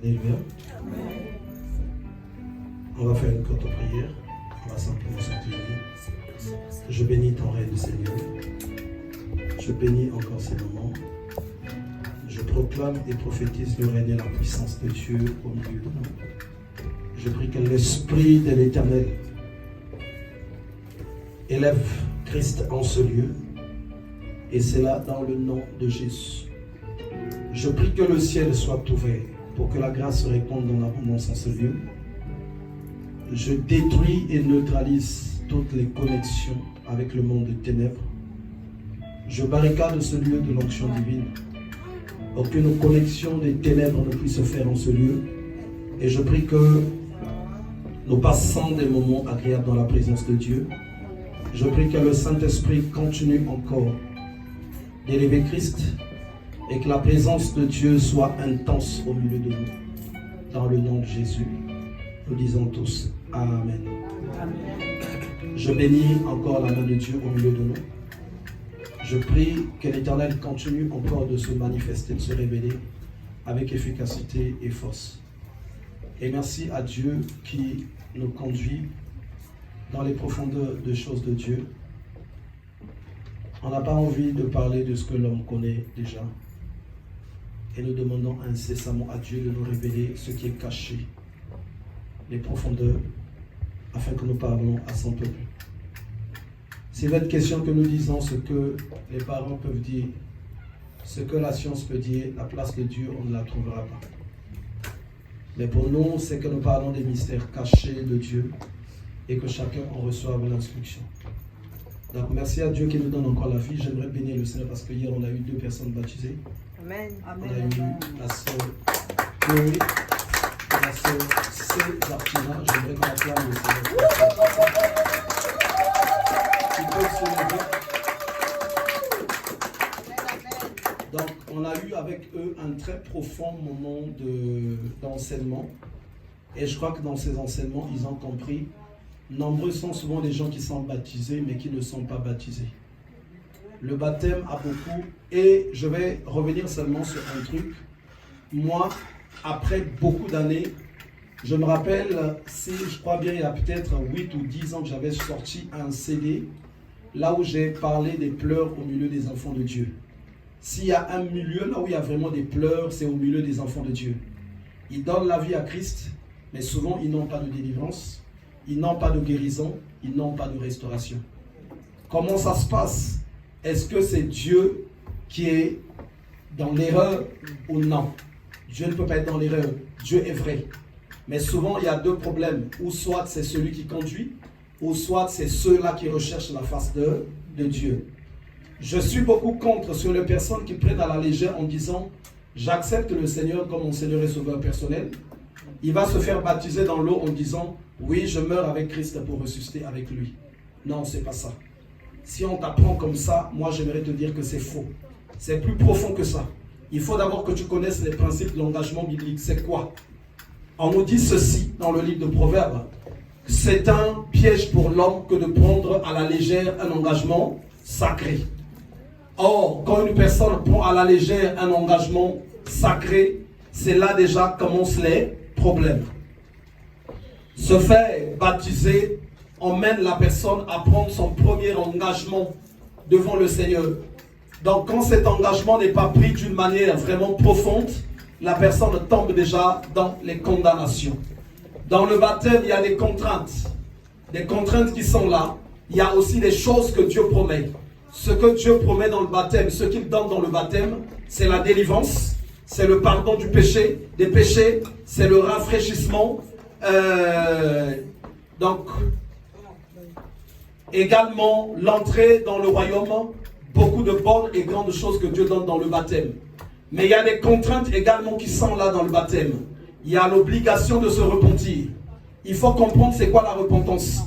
Alléluia. On va faire une courte prière. On va simplement s'incliner. Je bénis ton règne, Seigneur. Je bénis encore ces moments. Je proclame et prophétise le règne et la puissance de Dieu au milieu de nous. Je prie que l'Esprit de l'Éternel élève Christ en ce lieu. Et c'est là dans le nom de Jésus. Je prie que le ciel soit ouvert pour que la grâce se répande dans l'abondance en ce lieu. Je détruis et neutralise toutes les connexions avec le monde des ténèbres. Je barricade ce lieu de l'onction divine. Aucune connexion des ténèbres ne puisse se faire en ce lieu. Et je prie que nous passons des moments agréables dans la présence de Dieu. Je prie que le Saint-Esprit continue encore d'élever Christ et que la présence de Dieu soit intense au milieu de nous. Dans le nom de Jésus, nous disons tous Amen. Amen. Je bénis encore la main de Dieu au milieu de nous. Je prie que l'Éternel continue encore de se manifester, de se révéler avec efficacité et force. Et merci à Dieu qui nous conduit dans les profondeurs des choses de Dieu. On n'a pas envie de parler de ce que l'homme connaît déjà. Et nous demandons incessamment à Dieu de nous révéler ce qui est caché, les profondeurs, afin que nous parlons à son peuple. C'est votre question que nous disons ce que les parents peuvent dire, ce que la science peut dire, la place de Dieu, on ne la trouvera pas. Mais pour nous, c'est que nous parlons des mystères cachés de Dieu et que chacun en reçoive l'instruction. Donc merci à Dieu qui nous donne encore la vie. J'aimerais bénir le Seigneur parce que hier on a eu 2 personnes baptisées. Amen. On a eu la sœur Chloé et la sœur C. Martina. J'aimerais qu'on acclame le Seigneur. Ils peuvent se lever. Donc on a eu avec eux un très profond moment d'enseignement. Et je crois que dans ces enseignements, ils ont compris. Nombreux sont souvent les gens qui sont baptisés, mais qui ne sont pas baptisés. Le baptême a beaucoup. Et je vais revenir seulement sur un truc. Moi, après beaucoup d'années, je me rappelle, si je crois bien, il y a peut-être 8 ou 10 ans que j'avais sorti un CD, là où j'ai parlé des pleurs au milieu des enfants de Dieu. S'il y a un milieu, là où il y a vraiment des pleurs, c'est au milieu des enfants de Dieu. Ils donnent la vie à Christ, mais souvent ils n'ont pas de délivrance. Ils n'ont pas de guérison, ils n'ont pas de restauration. Comment ça se passe? Est-ce que c'est Dieu qui est dans l'erreur ou non? Dieu ne peut pas être dans l'erreur, Dieu est vrai. Mais souvent il y a 2 problèmes, ou soit c'est celui qui conduit, ou soit c'est ceux-là qui recherchent la face de Dieu. Je suis beaucoup contre sur les personnes qui prennent à la légère en disant « J'accepte le Seigneur comme mon Seigneur et Sauveur personnel ». Il va se faire baptiser dans l'eau en disant « Oui, je meurs avec Christ pour ressusciter avec lui ». Non, c'est pas ça. Si on t'apprend comme ça, moi j'aimerais te dire que c'est faux. C'est plus profond que ça. Il faut d'abord que tu connaisses les principes de l'engagement biblique. C'est quoi? On nous dit ceci dans le livre de Proverbes. C'est un piège pour l'homme que de prendre à la légère un engagement sacré. Or, quand une personne prend à la légère un engagement sacré, c'est là déjà commencent les problèmes. Se faire baptiser emmène la personne à prendre son premier engagement devant le Seigneur. Donc quand cet engagement n'est pas pris d'une manière vraiment profonde, la personne tombe déjà dans les condamnations. Dans le baptême, il y a des contraintes qui sont là. Il y a aussi des choses que Dieu promet. Ce que Dieu promet dans le baptême, ce qu'il donne dans le baptême, c'est la délivrance, c'est le pardon du péché, des péchés, c'est le rafraîchissement. Donc, également l'entrée dans le royaume, beaucoup de bonnes et grandes choses que Dieu donne dans le baptême. Mais il y a des contraintes également qui sont là dans le baptême. Il y a l'obligation de se repentir. Il faut comprendre c'est quoi la repentance.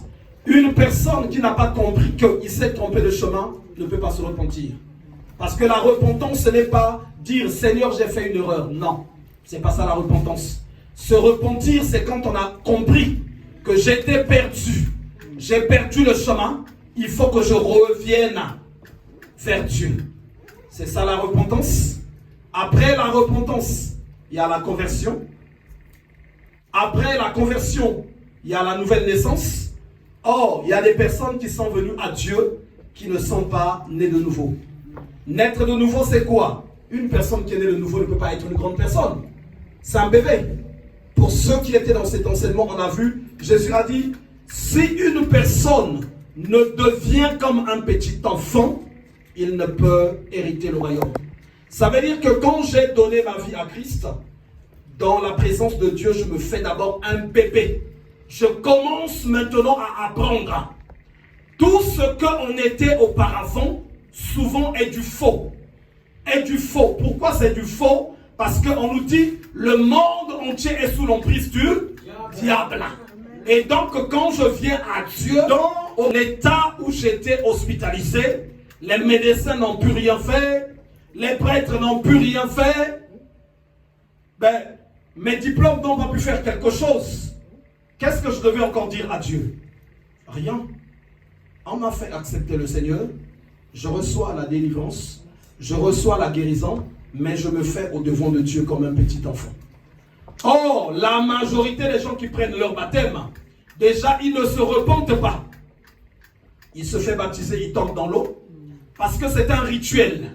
Une personne qui n'a pas compris qu'il s'est trompé de chemin ne peut pas se repentir. Parce que la repentance, ce n'est pas dire Seigneur, j'ai fait une erreur. Non, c'est pas ça la repentance. Se repentir, c'est quand on a compris que j'étais perdu. J'ai perdu le chemin. Il faut que je revienne vers Dieu. C'est ça la repentance. Après la repentance, il y a la conversion. Après la conversion, il y a la nouvelle naissance. Or, il y a des personnes qui sont venues à Dieu qui ne sont pas nées de nouveau. Naître de nouveau, c'est quoi? Une personne qui est née de nouveau ne peut pas être une grande personne. C'est un bébé. Pour ceux qui étaient dans cet enseignement, on a vu, Jésus a dit, si une personne ne devient comme un petit enfant, il ne peut hériter le royaume. Ça veut dire que quand j'ai donné ma vie à Christ, dans la présence de Dieu, je me fais d'abord un bébé. Je commence maintenant à apprendre. Tout ce qu'on était auparavant, souvent est du faux. Est du faux. Pourquoi c'est du faux? Parce qu'on nous dit, le monde entier est sous l'emprise du diable. Et donc, quand je viens à Dieu, dans l'état où j'étais hospitalisé, les médecins n'ont pu rien faire, les prêtres n'ont pu rien faire, ben, mes diplômes n'ont pas pu faire quelque chose. Qu'est-ce que je devais encore dire à Dieu? Rien. On m'a fait accepter le Seigneur, je reçois la délivrance, je reçois la guérison, mais je me fais au devant de Dieu comme un petit enfant. Or, la majorité des gens qui prennent leur baptême, déjà, ils ne se repentent pas. Ils se font baptiser, ils tombent dans l'eau, parce que c'est un rituel.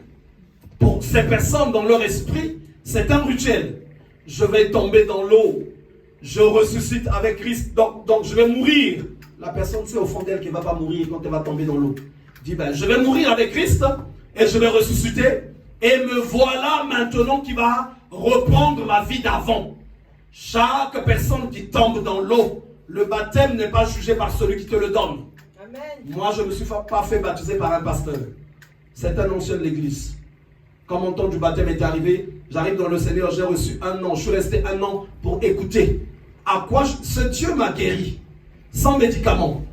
Pour ces personnes, dans leur esprit, c'est un rituel. Je vais tomber dans l'eau, je ressuscite avec Christ, donc je vais mourir. La personne sait au fond d'elle qu'elle ne va pas mourir quand elle va tomber dans l'eau. Dit, ben, je vais mourir avec Christ, et je vais ressusciter, et me voilà maintenant qui va reprendre ma vie d'avant. Chaque personne qui tombe dans l'eau, le baptême n'est pas jugé par celui qui te le donne. Amen. Moi, je ne me suis pas fait baptiser par un pasteur. C'est un ancien de l'église. Quand mon temps du baptême est arrivé, j'arrive dans le Seigneur, j'ai reçu 1 an. Je suis resté 1 an pour écouter. À quoi ce Dieu m'a guéri, sans médicaments.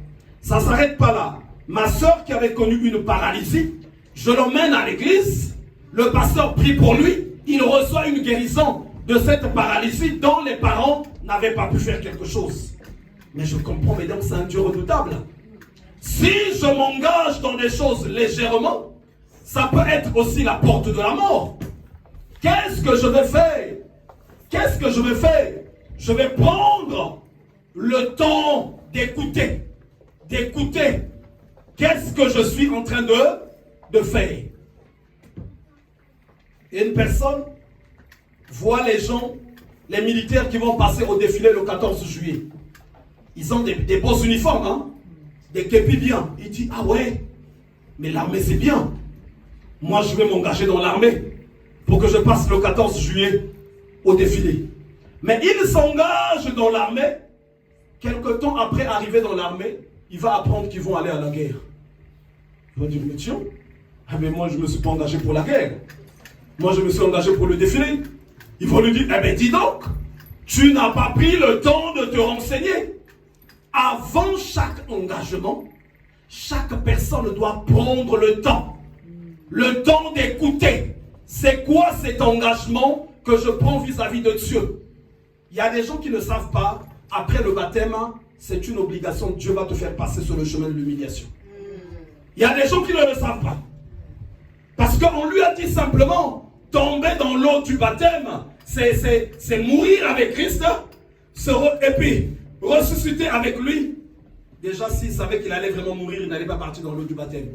Ça ne s'arrête pas là. Ma soeur qui avait connu une paralysie, je l'emmène à l'église. Le pasteur prie pour lui. Il reçoit une guérison de cette paralysie dont les parents n'avaient pas pu faire quelque chose. Mais je comprends, mesdames, c'est un Dieu redoutable. Si je m'engage dans des choses légèrement, ça peut être aussi la porte de la mort. Qu'est-ce que je vais faire? Qu'est-ce que je vais faire? Je vais prendre le temps d'écouter. D'écouter. Qu'est-ce que je suis en train de faire? Et une personne voit les gens, les militaires qui vont passer au défilé le 14 juillet. Ils ont des beaux uniformes, hein? Des képis bien. Il dit, ah ouais, mais l'armée c'est bien. Moi je vais m'engager dans l'armée pour que je passe le 14 juillet au défilé. Mais il s'engage dans l'armée. Quelque temps après arriver dans l'armée, il va apprendre qu'ils vont aller à la guerre. Il va dire, mais tiens, ah mais moi je ne me suis pas engagé pour la guerre. Moi je me suis engagé pour le défilé. Ils vont lui dire, eh bien dis donc, tu n'as pas pris le temps de te renseigner. Avant chaque engagement, chaque personne doit prendre le temps d'écouter. C'est quoi cet engagement que je prends vis-à-vis de Dieu? Il y a des gens qui ne savent pas, après le baptême, c'est une obligation, Dieu va te faire passer sur le chemin de l'humiliation. Il y a des gens qui ne le savent pas. Parce qu'on lui a dit simplement, tomber dans l'eau du baptême, c'est mourir avec Christ, et puis ressusciter avec lui. Déjà, s'il savait qu'il allait vraiment mourir, il n'allait pas partir dans l'eau du baptême.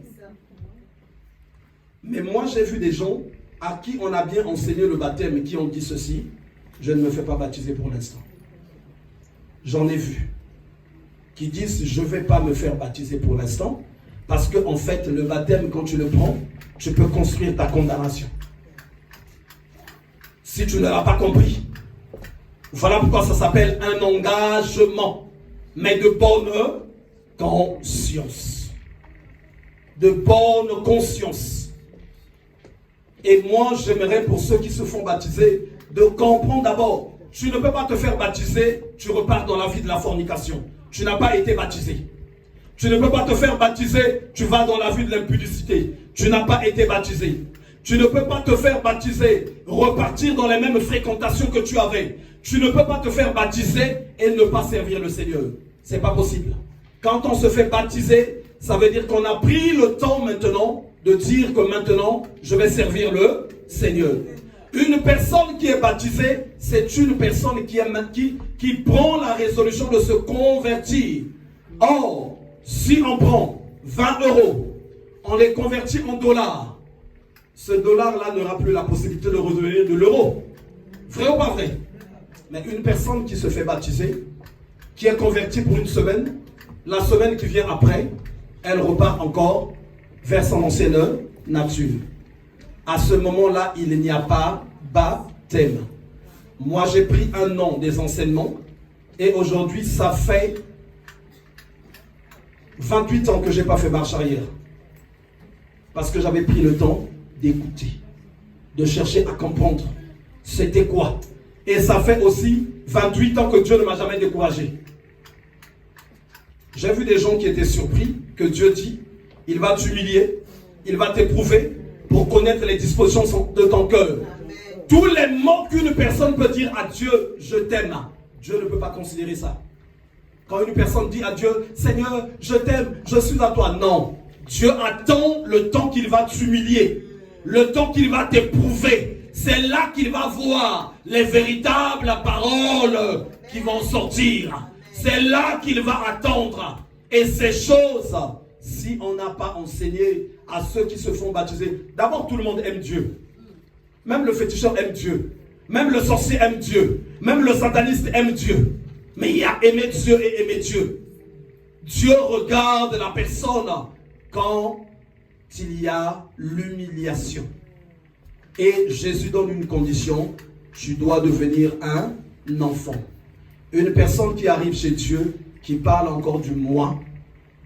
Mais moi, j'ai vu des gens à qui on a bien enseigné le baptême et qui ont dit ceci, je ne me fais pas baptiser pour l'instant. J'en ai vu qui disent, je ne vais pas me faire baptiser pour l'instant, parce qu'en fait, le baptême, quand tu le prends, tu peux construire ta condamnation. Si tu ne l'as pas compris. Voilà pourquoi ça s'appelle un engagement, mais de bonne conscience. De bonne conscience. Et moi, j'aimerais pour ceux qui se font baptiser, de comprendre d'abord, tu ne peux pas te faire baptiser, tu repars dans la vie de la fornication. Tu n'as pas été baptisé. Tu ne peux pas te faire baptiser, tu vas dans la vie de l'impudicité. Tu n'as pas été baptisé. Tu ne peux pas te faire baptiser, repartir dans les mêmes fréquentations que tu avais. Tu ne peux pas te faire baptiser et ne pas servir le Seigneur. C'est pas possible. Quand on se fait baptiser, ça veut dire qu'on a pris le temps maintenant de dire que maintenant, je vais servir le Seigneur. Une personne qui est baptisée, c'est une personne qui prend la résolution de se convertir. Or, si on prend 20 euros, on les convertit en dollars, ce dollar-là n'aura plus la possibilité de redevenir de l'euro. Vrai ou pas vrai? Mais une personne qui se fait baptiser, qui est convertie pour une semaine, la semaine qui vient après, elle repart encore vers son ancienne nature. À ce moment-là, il n'y a pas baptême. Moi, j'ai pris un an des enseignements et aujourd'hui, ça fait 28 ans que je n'ai pas fait marche arrière. Parce que j'avais pris le temps d'écouter, de chercher à comprendre c'était quoi. Et ça fait aussi 28 ans que Dieu ne m'a jamais découragé. J'ai vu des gens qui étaient surpris que Dieu dit, il va t'humilier, il va t'éprouver pour connaître les dispositions de ton cœur. Tous les mots qu'une personne peut dire à Dieu, je t'aime, Dieu ne peut pas considérer ça. Quand une personne dit à Dieu, Seigneur, je t'aime, je suis à toi. Non, Dieu attend le temps qu'il va t'humilier, le temps qu'il va t'éprouver. C'est là qu'il va voir les véritables paroles qui vont sortir. C'est là qu'il va attendre. Et ces choses, si on n'a pas enseigné à ceux qui se font baptiser, d'abord tout le monde aime Dieu. Même le féticheur aime Dieu. Même le sorcier aime Dieu. Même le sataniste aime Dieu. Mais il y a aimer Dieu et aimer Dieu. Dieu regarde la personne quand il y a l'humiliation. Et Jésus donne une condition, tu dois devenir un enfant. Une personne qui arrive chez Dieu, qui parle encore du moi,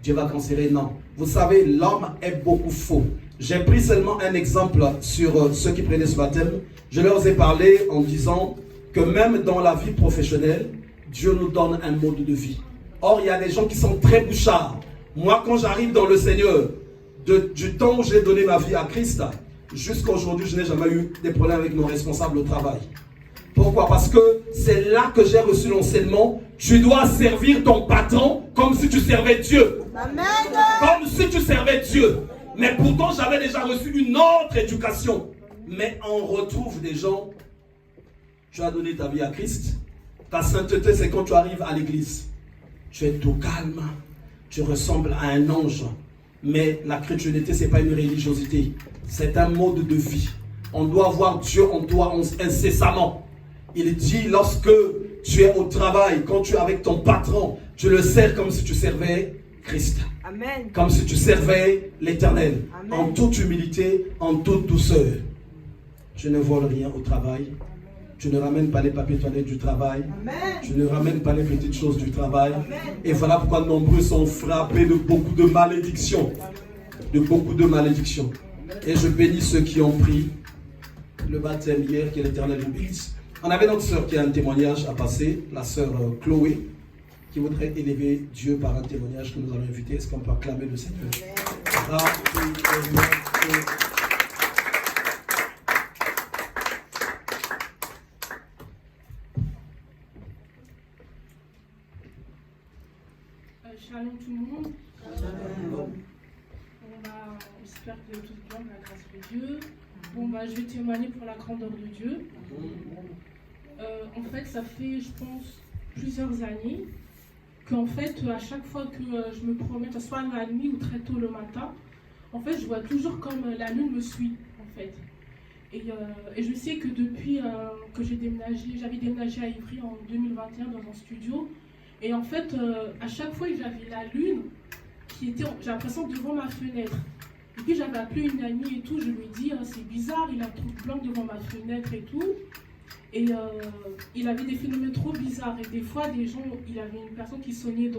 Dieu va considérer non. Vous savez, l'homme est beaucoup faux. J'ai pris seulement un exemple sur ceux qui prenaient ce baptême. Je leur ai parlé en disant que même dans la vie professionnelle, Dieu nous donne un mode de vie. Or, il y a des gens qui sont très bouchards. Moi, quand j'arrive dans le Seigneur, du temps où j'ai donné ma vie à Christ, jusqu'à aujourd'hui, je n'ai jamais eu des problèmes avec nos responsables au travail. Pourquoi? Parce que c'est là que j'ai reçu l'enseignement. Tu dois servir ton patron comme si tu servais Dieu. Amen. Comme si tu servais Dieu. Mais pourtant, j'avais déjà reçu une autre éducation. Mais on retrouve des gens, tu as donné ta vie à Christ. Ta sainteté, c'est quand tu arrives à l'église. Tu es tout calme. Tu ressembles à un ange. Mais la chrétienté, ce n'est pas une religiosité. C'est un mode de vie. On doit voir Dieu en toi incessamment. Il dit, lorsque tu es au travail, quand tu es avec ton patron, tu le sers comme si tu servais Christ. Amen. Comme si tu servais l'Éternel. En toute humilité, en toute douceur. Tu ne voles rien au travail. Tu ne ramènes pas les papiers toilettes du travail. Amen. Tu ne ramènes pas les petites choses du travail. Amen. Et voilà pourquoi nombreux sont frappés de beaucoup de malédictions. De beaucoup de malédictions. Et je bénis ceux qui ont pris le baptême hier, que l'Éternel nous bénisse. On avait notre sœur qui a un témoignage à passer, la sœur Chloé, qui voudrait élever Dieu par un témoignage que nous allons inviter. Est-ce qu'on peut acclamer le Seigneur? Shalom tout le monde. J'espère que vous allez tous bien, par la grâce de Dieu. Je vais témoigner pour la grandeur de Dieu. En fait, ça fait, je pense, plusieurs années qu'en fait, à chaque fois que je me promène, soit la nuit ou très tôt le matin, en fait, je vois toujours comme la lune me suit, en fait. Et je sais que depuis que j'avais déménagé à Ivry en 2021 dans un studio, et en fait, à chaque fois, j'avais la lune qui était, j'ai l'impression, devant ma fenêtre. Et puis j'avais appelé une amie et tout, je lui ai dit, c'est bizarre, il a un truc blanc devant ma fenêtre et tout. Et il avait des phénomènes trop bizarres. Et des fois, il avait une personne qui sonnait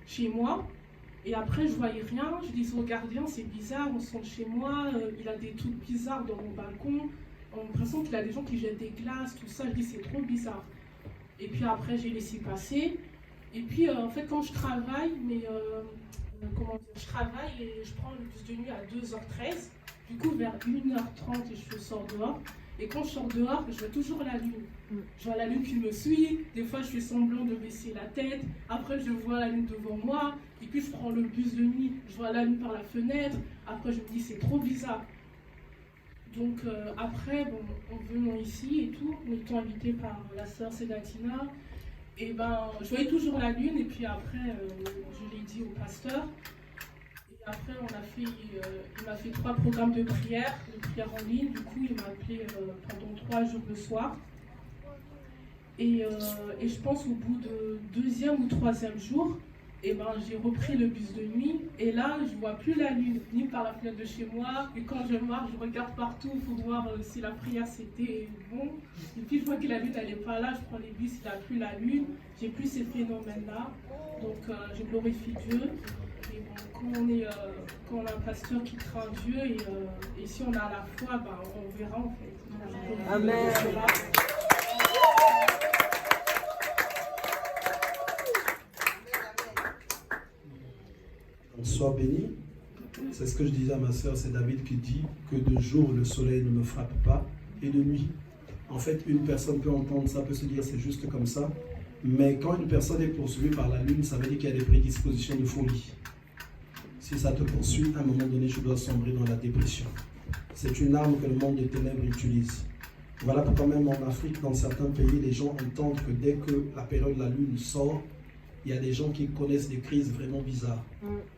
chez moi. Et après, je voyais rien. Je dis au gardien, c'est bizarre, on sonne chez moi. Il a des trucs bizarres dans mon balcon. On a l'impression qu'il a des gens qui jettent des glaces, tout ça. Je dis, c'est trop bizarre. Et puis après, j'ai laissé passer. Et puis, en fait, quand je travaille, je travaille et je prends le bus de nuit à 2h13. Du coup, vers 1h30, je sors dehors. Et quand je sors dehors, je vois toujours la lune. Je vois la lune qui me suit. Des fois, je fais semblant de baisser la tête. Après, je vois la lune devant moi. Et puis, je prends le bus de nuit. Je vois la lune par la fenêtre. Après, je me dis, c'est trop bizarre. Donc après, bon, en venant ici et tout, en étant invité par la sœur Sedatina, et je voyais toujours la lune, et puis après, je l'ai dit au pasteur. Et après, il m'a fait 3 programmes de prière en ligne. Du coup, il m'a appelé pendant 3 jours le soir. Et je pense au bout de 2e ou 3e jour, j'ai repris le bus de nuit. Et là, je ne vois plus la lune, ni par la fenêtre de chez moi. Et quand je marche, je regarde partout pour voir si la prière c'était bon. Et puis je vois que la lune, elle n'est pas là. Je prends les bus, il n'y a plus la lune. J'ai plus ces phénomènes-là. Donc, je glorifie Dieu. Et bon, quand on a un pasteur qui craint Dieu, et si on a la foi, on verra en fait. Amen. Sois béni. C'est ce que je disais à ma soeur, c'est David qui dit que de jour le soleil ne me frappe pas et de nuit. En fait, une personne peut entendre ça, peut se dire c'est juste comme ça, mais quand une personne est poursuivie par la lune, ça veut dire qu'il y a des prédispositions de folie. Si ça te poursuit, à un moment donné, tu dois sombrer dans la dépression. C'est une arme que le monde des ténèbres utilise. Voilà pourquoi même en Afrique, dans certains pays, les gens entendent que dès que la période de la lune sort, il y a des gens qui connaissent des crises vraiment bizarres.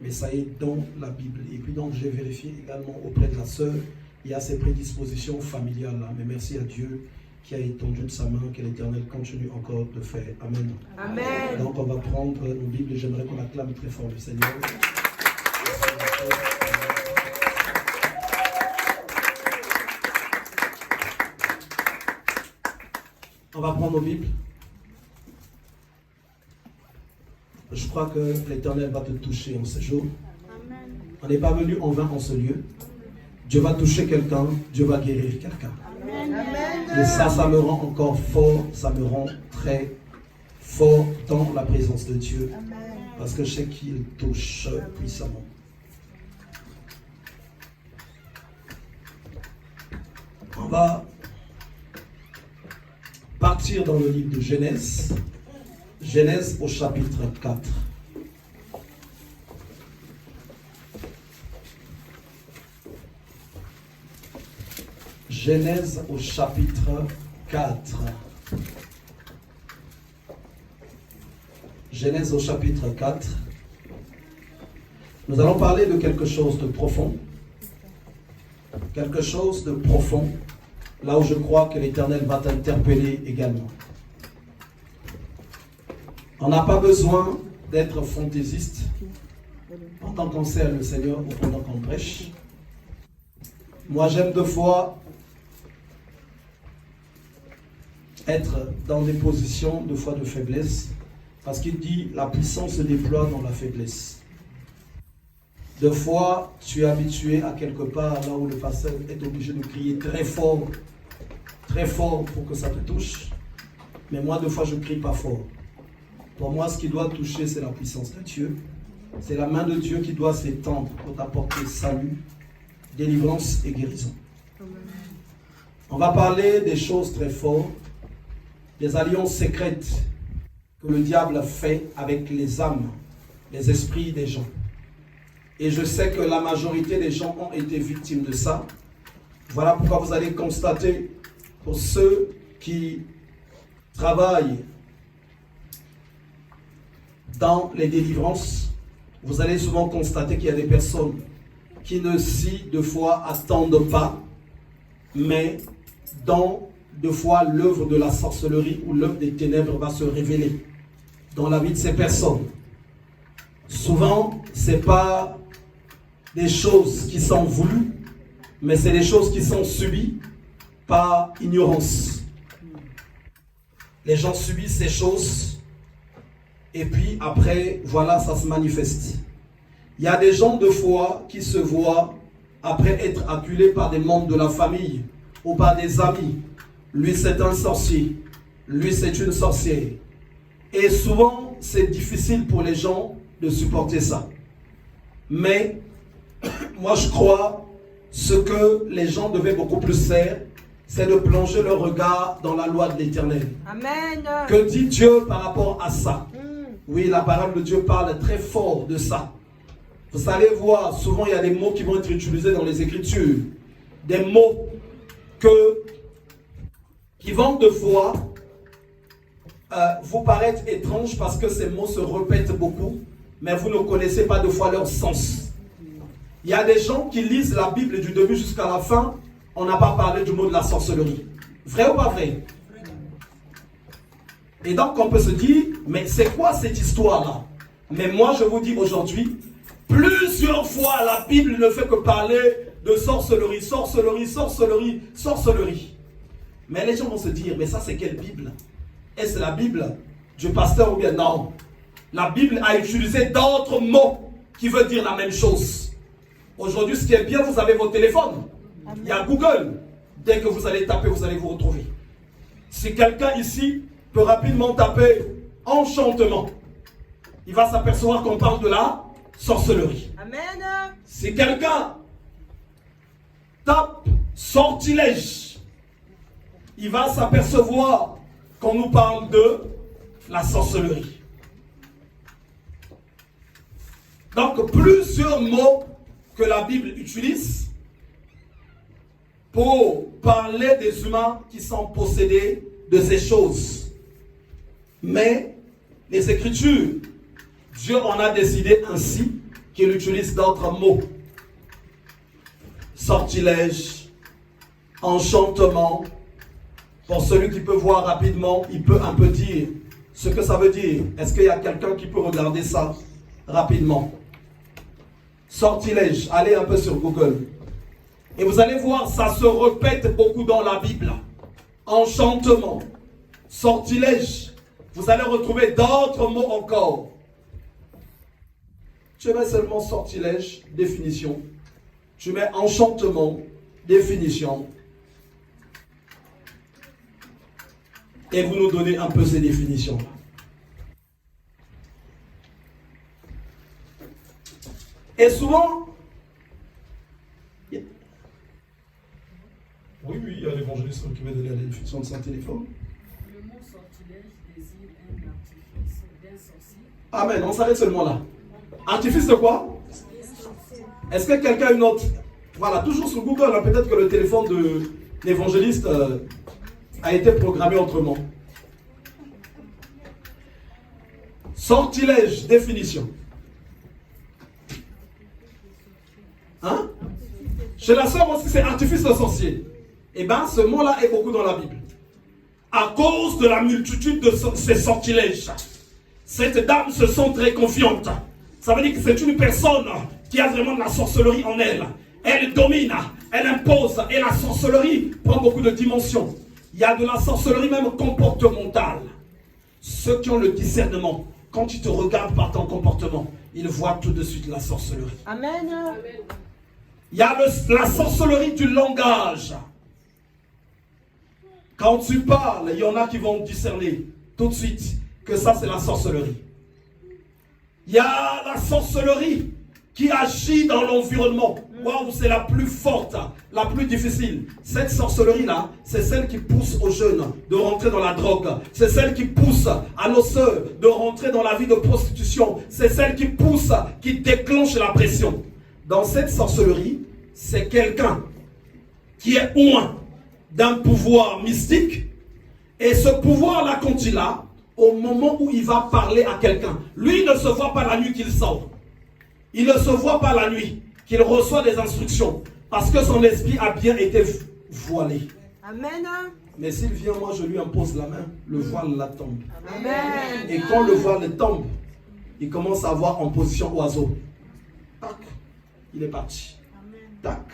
Mais ça est dans la Bible. Et puis donc j'ai vérifié également auprès de la sœur, il y a ces prédispositions familiales là. Mais merci à Dieu qui a étendu de sa main, que l'Éternel continue encore de faire. Amen. Amen. Donc on va prendre nos Bibles et j'aimerais qu'on acclame très fort le Seigneur. On va prendre nos Bibles. Je crois que l'Éternel va te toucher en ce jour. Amen. On n'est pas venu en vain en ce lieu. Dieu va toucher quelqu'un, Dieu va guérir quelqu'un. Et ça me rend encore fort, ça me rend très fort dans la présence de Dieu. Parce que je sais qu'il touche puissamment. On va partir dans le livre de Genèse. Genèse au chapitre 4. Genèse au chapitre 4. Genèse au chapitre 4. Nous allons parler de quelque chose de profond. Quelque chose de profond. Là où je crois que l'Éternel va t'interpeller également. On n'a pas besoin d'être fantaisiste en tant qu'on sert le Seigneur ou pendant qu'on prêche. Moi, j'aime 2 fois être dans des positions 2 fois de faiblesse, parce qu'il dit la puissance se déploie dans la faiblesse. 2 fois, tu es habitué à quelque part là où le pasteur est obligé de crier très fort pour que ça te touche. Mais moi, 2 fois, je ne crie pas fort. Pour moi, ce qui doit toucher, c'est la puissance de Dieu. C'est la main de Dieu qui doit s'étendre pour t'apporter salut, délivrance et guérison. On va parler des choses très fortes, des alliances secrètes que le diable fait avec les âmes, les esprits des gens. Et je sais que la majorité des gens ont été victimes de ça. Voilà pourquoi vous allez constater, pour ceux qui travaillent dans les délivrances, vous allez souvent constater qu'il y a des personnes qui ne s'y 2 fois attendent pas, mais dont 2 fois l'œuvre de la sorcellerie ou l'œuvre des ténèbres va se révéler dans la vie de ces personnes. Souvent, ce n'est pas des choses qui sont voulues, mais c'est des choses qui sont subies par ignorance. Les gens subissent ces choses. Et puis après, voilà, ça se manifeste. Il y a des gens 2 fois qui se voient, après être acculés par des membres de la famille ou par des amis. Lui, c'est un sorcier. Lui, c'est une sorcière. Et souvent, c'est difficile pour les gens de supporter ça. Mais, moi, je crois, ce que les gens devaient beaucoup plus faire, c'est de plonger leur regard dans la loi de l'Éternel. Amen. Que dit Dieu par rapport à ça? Oui, la parole de Dieu parle très fort de ça. Vous allez voir, souvent il y a des mots qui vont être utilisés dans les Écritures. Des mots qui vont de fois vous paraître étranges parce que ces mots se répètent beaucoup, mais vous ne connaissez pas de fois leur sens. Il y a des gens qui lisent la Bible du début jusqu'à la fin, on n'a pas parlé du mot de la sorcellerie. Vrai ou pas vrai? Et donc on peut se dire, mais c'est quoi cette histoire-là? Mais moi je vous dis aujourd'hui, plusieurs fois la Bible ne fait que parler de sorcellerie, sorcellerie, sorcellerie, sorcellerie. Mais les gens vont se dire, mais ça c'est quelle Bible? Est-ce la Bible du pasteur ou bien non? La Bible a utilisé d'autres mots qui veulent dire la même chose. Aujourd'hui, ce qui est bien, vous avez vos téléphones. Il y a Google. Dès que vous allez taper, vous allez vous retrouver. Si quelqu'un ici peut rapidement taper enchantement, il va s'apercevoir qu'on parle de la sorcellerie. Amen. Si quelqu'un tape sortilège, il va s'apercevoir qu'on nous parle de la sorcellerie. Donc, plusieurs mots que la Bible utilise pour parler des humains qui sont possédés de ces choses. Mais les Écritures, Dieu en a décidé ainsi qu'il utilise d'autres mots. Sortilège, enchantement. Pour celui qui peut voir rapidement, il peut un peu dire ce que ça veut dire. Est-ce qu'il y a quelqu'un qui peut regarder ça rapidement? Sortilège, allez un peu sur Google. Et vous allez voir, ça se répète beaucoup dans la Bible. Enchantement, sortilège. Vous allez retrouver d'autres mots encore. Tu mets seulement sortilège, définition. Tu mets enchantement, définition. Et vous nous donnez un peu ces définitions-là. Et souvent, oui, il y a l'évangéliste qui va donner la définition de son téléphone. Le mot sortilège désigne un artifice d'un sorcier. Amen, on s'arrête seulement là. Artifice de quoi? Est-ce que quelqu'un a une autre? Voilà, toujours sur Google, hein, peut-être que le téléphone de l'évangéliste a été programmé autrement. Sortilège, définition. Hein? Chez la sœur aussi, c'est artifice de sorcier. Eh bien, ce mot-là est beaucoup dans la Bible. À cause de la multitude de ces sortilèges, cette dame se sent très confiante. Ça veut dire que c'est une personne qui a vraiment de la sorcellerie en elle. Elle domine, elle impose, et la sorcellerie prend beaucoup de dimensions. Il y a de la sorcellerie même comportementale. Ceux qui ont le discernement, quand ils te regardent par ton comportement, ils voient tout de suite la sorcellerie. Amen. Il y a la sorcellerie du langage. Quand tu parles, il y en a qui vont discerner tout de suite que ça c'est la sorcellerie. Il y a la sorcellerie qui agit dans l'environnement. Waouh, c'est la plus forte, la plus difficile. Cette sorcellerie-là, c'est celle qui pousse aux jeunes de rentrer dans la drogue. C'est celle qui pousse à nos sœurs de rentrer dans la vie de prostitution. C'est celle qui pousse, qui déclenche la pression. Dans cette sorcellerie, c'est quelqu'un qui est oint d'un pouvoir mystique. Et ce pouvoir-là, quand il a, au moment où il va parler à quelqu'un, lui ne se voit pas la nuit qu'il sort. Il ne se voit pas la nuit qu'il reçoit des instructions. Parce que son esprit a bien été voilé. Amen. Mais s'il vient, moi je lui impose la main, le voile la tombe. Amen. Et quand le voile tombe, il commence à voir en position oiseau. Tac, il est parti. Tac,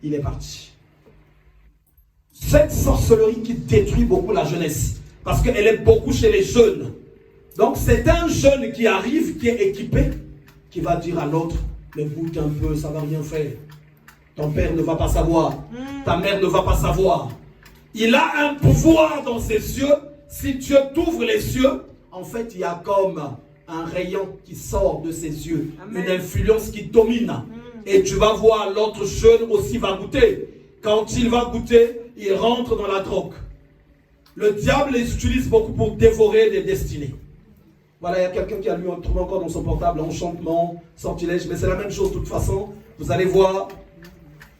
il est parti. Cette sorcellerie qui détruit beaucoup la jeunesse, parce qu'elle est beaucoup chez les jeunes. Donc c'est un jeune qui arrive, qui est équipé, qui va dire à l'autre, mais goûte un peu, ça ne va rien faire. Ton père ne va pas savoir, ta mère ne va pas savoir. Il a un pouvoir dans ses yeux. Si Dieu t'ouvre les yeux, en fait il y a comme un rayon qui sort de ses yeux. Amen. Une influence qui domine. Et tu vas voir l'autre jeune aussi va goûter. Quand il va goûter, il rentre dans la drogue. Le diable les utilise beaucoup pour dévorer des destinées. Voilà, il y a quelqu'un qui a trouvé encore dans son portable enchantement, sortilège, mais c'est la même chose de toute façon. Vous allez voir,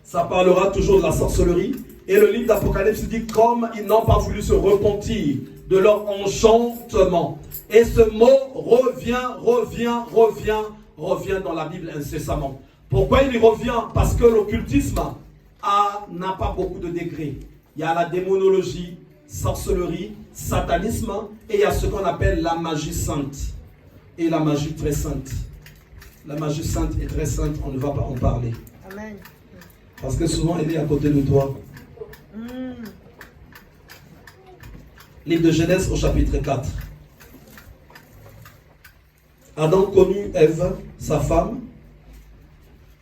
ça parlera toujours de la sorcellerie. Et le livre d'Apocalypse dit comme ils n'ont pas voulu se repentir de leur enchantement. Et ce mot revient dans la Bible incessamment. Pourquoi il y revient? Parce que l'occultisme n'a pas beaucoup de degrés. Il y a la démonologie, sorcellerie, satanisme, et il y a ce qu'on appelle la magie sainte. Et la magie très sainte. La magie sainte est très sainte, on ne va pas en parler. Amen. Parce que souvent elle est à côté de toi. Livre de Genèse au chapitre 4. Adam connut Ève, sa femme.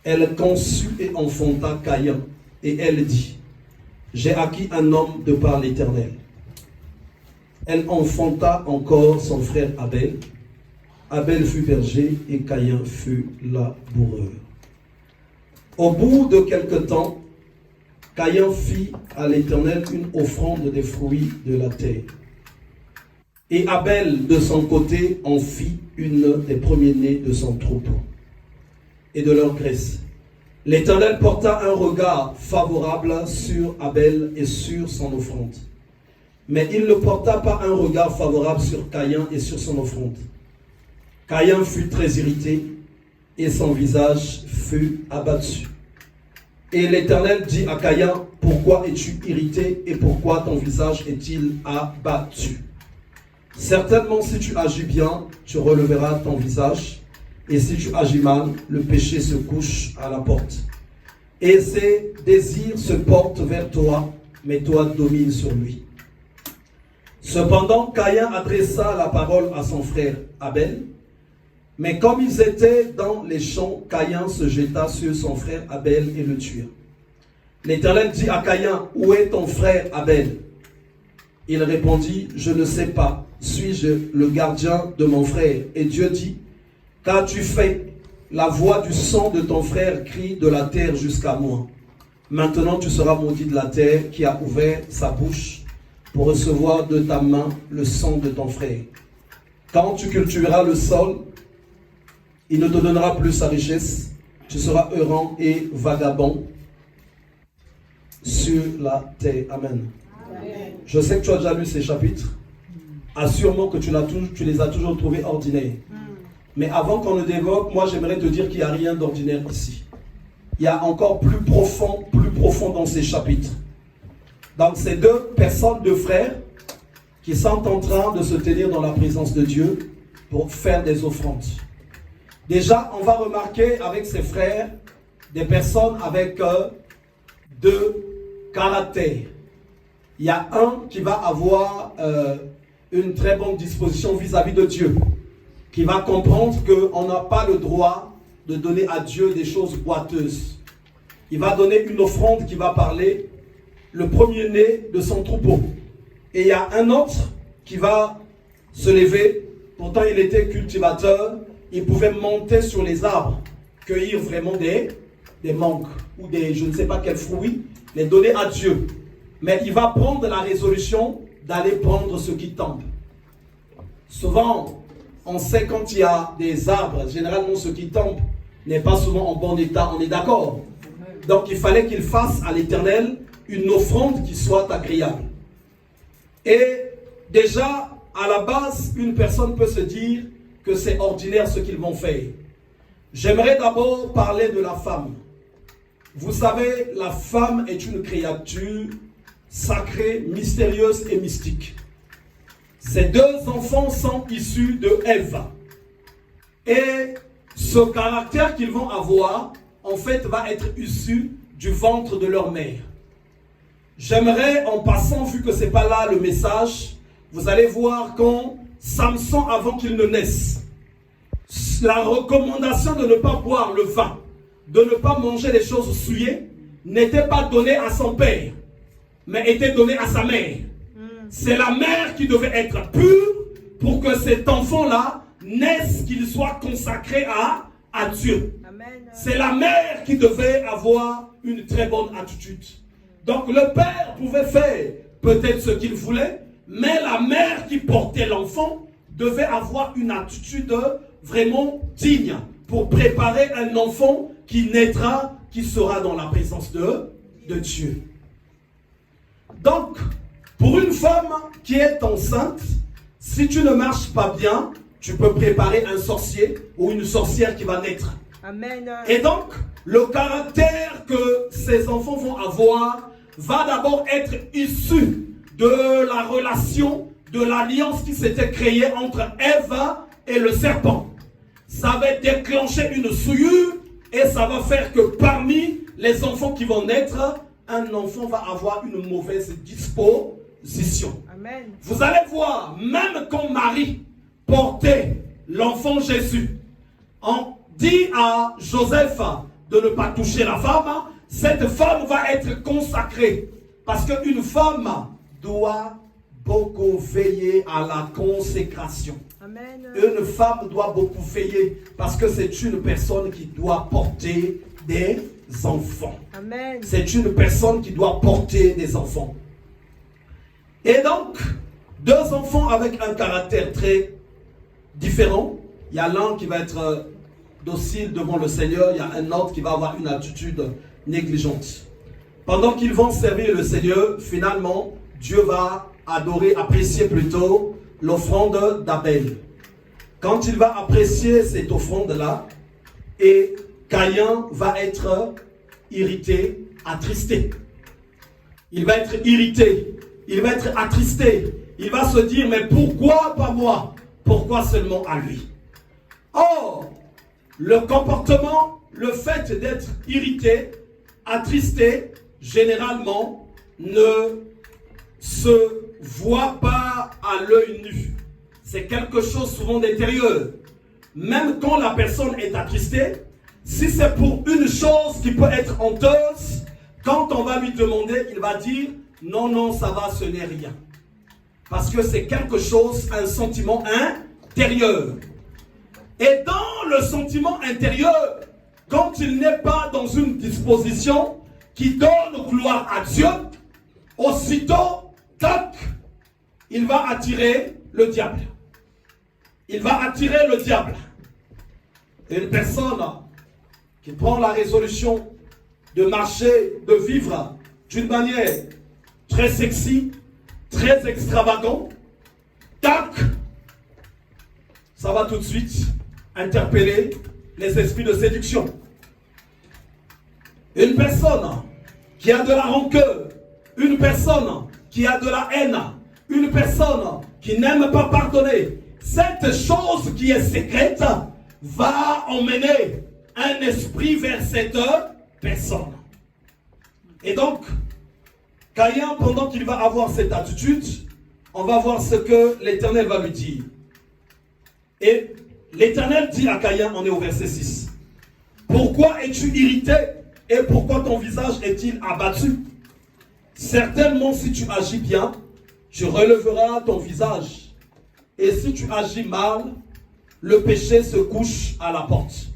Elle conçut et enfanta Caïn. Et elle dit, j'ai acquis un homme de par l'Éternel. Elle enfanta encore son frère Abel. Abel fut berger et Caïn fut laboureur. Au bout de quelque temps, Caïn fit à l'Éternel une offrande des fruits de la terre. Et Abel, de son côté, en fit une des premiers-nés de son troupeau et de leur graisse. L'Éternel porta un regard favorable sur Abel et sur son offrande. Mais il ne porta pas un regard favorable sur Caïn et sur son offrande. Caïn fut très irrité et son visage fut abattu. Et l'Éternel dit à Caïn, pourquoi es-tu irrité et pourquoi ton visage est-il abattu? Certainement, si tu agis bien, tu releveras ton visage. Et si tu agis mal, le péché se couche à la porte. Et ses désirs se portent vers toi, mais toi domines sur lui. Cependant, Caïn adressa la parole à son frère Abel. Mais comme ils étaient dans les champs, Caïn se jeta sur son frère Abel et le tua. L'Éternel dit à Caïn, où est ton frère Abel? Il répondit, je ne sais pas. Suis-je le gardien de mon frère? Et Dieu dit, qu'as-tu fait? La voix du sang de ton frère crie de la terre jusqu'à moi. Maintenant tu seras maudit de la terre qui a ouvert sa bouche pour recevoir de ta main le sang de ton frère. Quand tu cultiveras le sol, il ne te donnera plus sa richesse. Tu seras errant et vagabond sur la terre. Amen. Amen. Je sais que tu as déjà lu ces chapitres. Assurément que tu les as toujours trouvés ordinaires. Mais avant qu'on le développe, moi j'aimerais te dire qu'il n'y a rien d'ordinaire ici. Il y a encore plus profond dans ces chapitres. Donc ces deux personnes, deux frères, qui sont en train de se tenir dans la présence de Dieu pour faire des offrandes. Déjà, on va remarquer avec ces frères des personnes avec deux caractères. Il y a un qui va avoir une très bonne disposition vis-à-vis de Dieu, qui va comprendre qu'on n'a pas le droit de donner à Dieu des choses boiteuses. Il va donner une offrande qui va parler le premier-né de son troupeau. Et il y a un autre qui va se lever, pourtant il était cultivateur, il pouvait monter sur les arbres, cueillir vraiment des mangues ou des je ne sais pas quels fruits, les donner à Dieu. Mais il va prendre la résolution d'aller prendre ce qui tombe. Souvent, on sait quand il y a des arbres, généralement ce qui tombe n'est pas souvent en bon état, on est d'accord. Donc il fallait qu'il fasse à l'Éternel une offrande qui soit agréable. Et déjà, à la base, une personne peut se dire que c'est ordinaire ce qu'ils vont faire. J'aimerais d'abord parler de la femme. Vous savez, la femme est une créature sacrée, mystérieuse et mystique. Ces deux enfants sont issus de Ève. Et ce caractère qu'ils vont avoir, en fait, va être issu du ventre de leur mère. J'aimerais, en passant, vu que ce n'est pas là le message, vous allez voir quand Samson, avant qu'il ne naisse, la recommandation de ne pas boire le vin, de ne pas manger les choses souillées, n'était pas donnée à son père, mais était donnée à sa mère. C'est la mère qui devait être pure pour que cet enfant-là naisse, qu'il soit consacré à Dieu. C'est la mère qui devait avoir une très bonne attitude. Donc le père pouvait faire peut-être ce qu'il voulait, mais la mère qui portait l'enfant devait avoir une attitude vraiment digne pour préparer un enfant qui naîtra, qui sera dans la présence de Dieu. Donc, pour une femme qui est enceinte, si tu ne marches pas bien, tu peux préparer un sorcier ou une sorcière qui va naître. Amen. Et donc, le caractère que ces enfants vont avoir va d'abord être issu de la relation, de l'alliance qui s'était créée entre Ève et le serpent. Ça va déclencher une souillure et ça va faire que parmi les enfants qui vont naître, un enfant va avoir une mauvaise disposition. Amen. Vous allez voir, même quand Marie portait l'enfant Jésus, on dit à Joseph de ne pas toucher la femme, cette femme va être consacrée. Parce qu'une femme doit beaucoup veiller à la consécration. Amen. Une femme doit beaucoup veiller parce que c'est une personne qui doit porter des enfants. Amen. C'est une personne qui doit porter des enfants. Et donc, deux enfants avec un caractère très différent. Il y a l'un qui va être docile devant le Seigneur, il y a un autre qui va avoir une attitude négligente. Pendant qu'ils vont servir le Seigneur, finalement, Dieu va adorer, apprécier plutôt l'offrande d'Abel. Quand il va apprécier cette offrande-là, et Caïn va être irrité, attristé. Il va être irrité, il va être attristé. Il va se dire, mais pourquoi pas moi? Pourquoi seulement à lui? Or, le comportement, le fait d'être irrité, attristé, généralement, ne se voit pas à l'œil nu. C'est quelque chose souvent d'intérieur. Même quand la personne est attristée, si c'est pour une chose qui peut être honteuse, quand on va lui demander, il va dire, non, non, ça va, ce n'est rien. Parce que c'est quelque chose, un sentiment intérieur. Et dans le sentiment intérieur, quand il n'est pas dans une disposition qui donne gloire à Dieu, aussitôt, tac, il va attirer le diable. Il va attirer le diable. Une personne qui prend la résolution de marcher, de vivre d'une manière très sexy, très extravagante, tac, ça va tout de suite interpeller les esprits de séduction. Une personne qui a de la rancœur, une personne qui a de la haine, une personne qui n'aime pas pardonner, cette chose qui est secrète va emmener un esprit vers cette personne. Et donc, Caïn, pendant qu'il va avoir cette attitude, on va voir ce que l'Éternel va lui dire. Et l'Éternel dit à Caïn, on est au verset 6, « Pourquoi es-tu irrité et pourquoi ton visage est-il abattu? Certainement si tu agis bien, tu relèveras ton visage. Et si tu agis mal, le péché se couche à la porte. »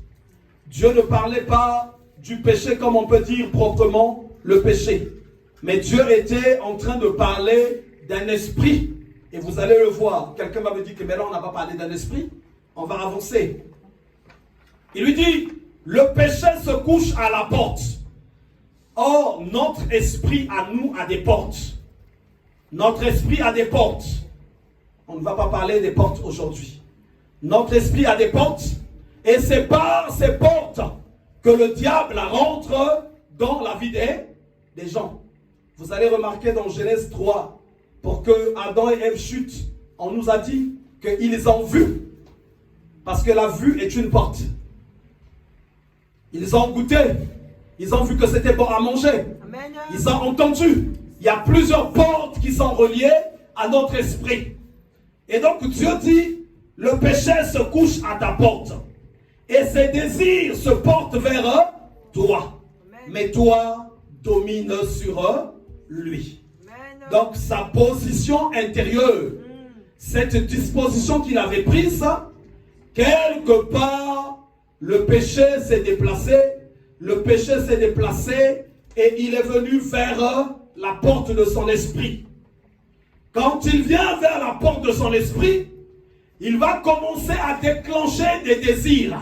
Dieu ne parlait pas du péché comme on peut dire proprement le péché. Mais Dieu était en train de parler d'un esprit. Et vous allez le voir. Quelqu'un va me dire que mais là on n'a pas parlé d'un esprit. On va avancer. Il lui dit, le péché se couche à la porte. Or, notre esprit à nous a des portes. Notre esprit a des portes. On ne va pas parler des portes aujourd'hui. Notre esprit a des portes. Et c'est par ces portes que le diable rentre dans la vie des gens. Vous allez remarquer dans Genèse 3, pour que Adam et Ève chutent, on nous a dit qu'ils ont vu. Parce que la vue est une porte. Ils ont goûté. Ils ont vu que c'était bon à manger. Amen. Ils ont entendu. Il y a plusieurs portes qui sont reliées à notre esprit. Et donc Dieu dit, le péché se couche à ta porte. Et ses désirs se portent vers toi. Amen. Mais toi, domine sur lui. Amen. Donc sa position intérieure, cette disposition qu'il avait prise, quelque part, le péché s'est déplacé, et il est venu vers la porte de son esprit. Quand il vient vers la porte de son esprit, il va commencer à déclencher des désirs.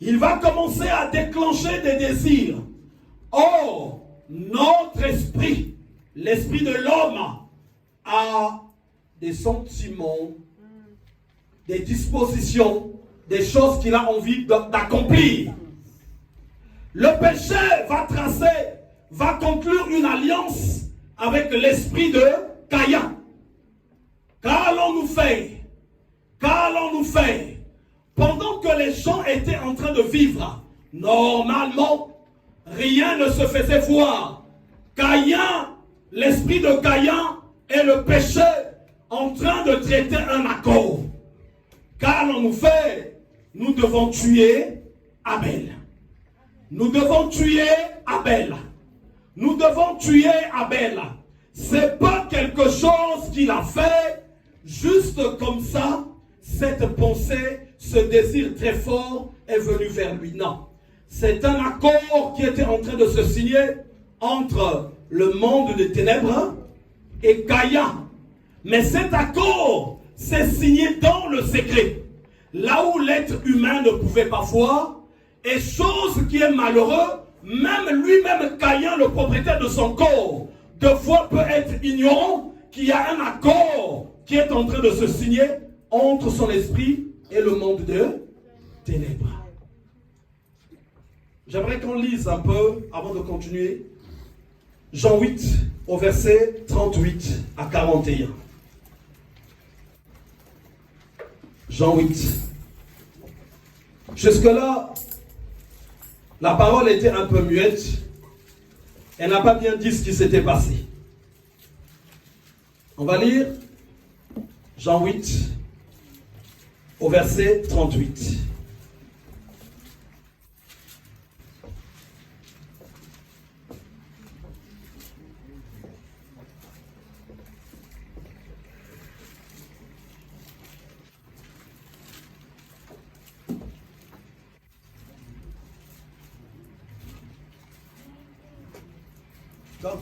Il va commencer à déclencher des désirs. Or, notre esprit l'esprit de l'homme a des sentiments, des dispositions, des choses qu'il a envie d'accomplir. Le péché va conclure une alliance avec l'esprit de Caïn. Qu'allons-nous faire? Qu'allons-nous faire? Pendant que les gens étaient en train de vivre, normalement, rien ne se faisait voir. Caïn, l'esprit de Caïn et le péché en train de traiter un accord. Qu'allons-nous faire? Nous devons tuer Abel. Nous devons tuer Abel. Nous devons tuer Abel. C'est pas quelque chose qu'il a fait juste comme ça. Cette pensée, ce désir très fort est venu vers lui. Non. C'est un accord qui était en train de se signer entre le monde des ténèbres et Caïn. Mais cet accord s'est signé dans le secret. Là où l'être humain ne pouvait pas voir. Et chose qui est malheureux, même lui-même Caïn, le propriétaire de son corps, de fois peut être ignorant qu'il y a un accord qui est en train de se signer entre son esprit et le monde de ténèbres. J'aimerais qu'on lise un peu, avant de continuer, Jean 8, au verset 38 à 41. Jean 8. Jusque-là, la parole était un peu muette. Elle n'a pas bien dit ce qui s'était passé. On va lire Jean 8 au verset 38. Donc,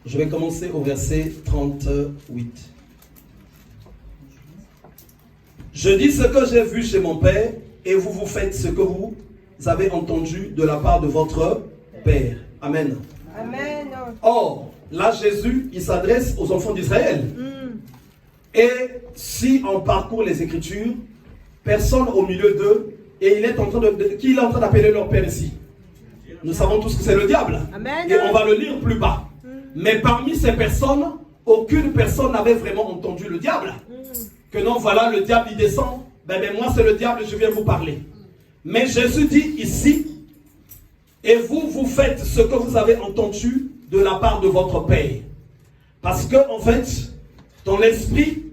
je vais commencer au verset 38. Je dis ce que j'ai vu chez mon Père, et vous faites ce que vous avez entendu de la part de votre Père. Amen. Amen. Or, là, Jésus, il s'adresse aux enfants d'Israël. Et si on parcourt les Écritures, personne au milieu d'eux, et il est en train qui est en train d'appeler leur Père ici? Nous savons tous que c'est le diable. Amen. Et on va le lire plus bas. Mais parmi ces personnes, aucune personne n'avait vraiment entendu le diable. Que non, voilà, le diable il descend. Ben moi c'est le diable, je viens vous parler. Mais Jésus dit ici, et vous faites ce que vous avez entendu de la part de votre Père. Parce que en fait, ton esprit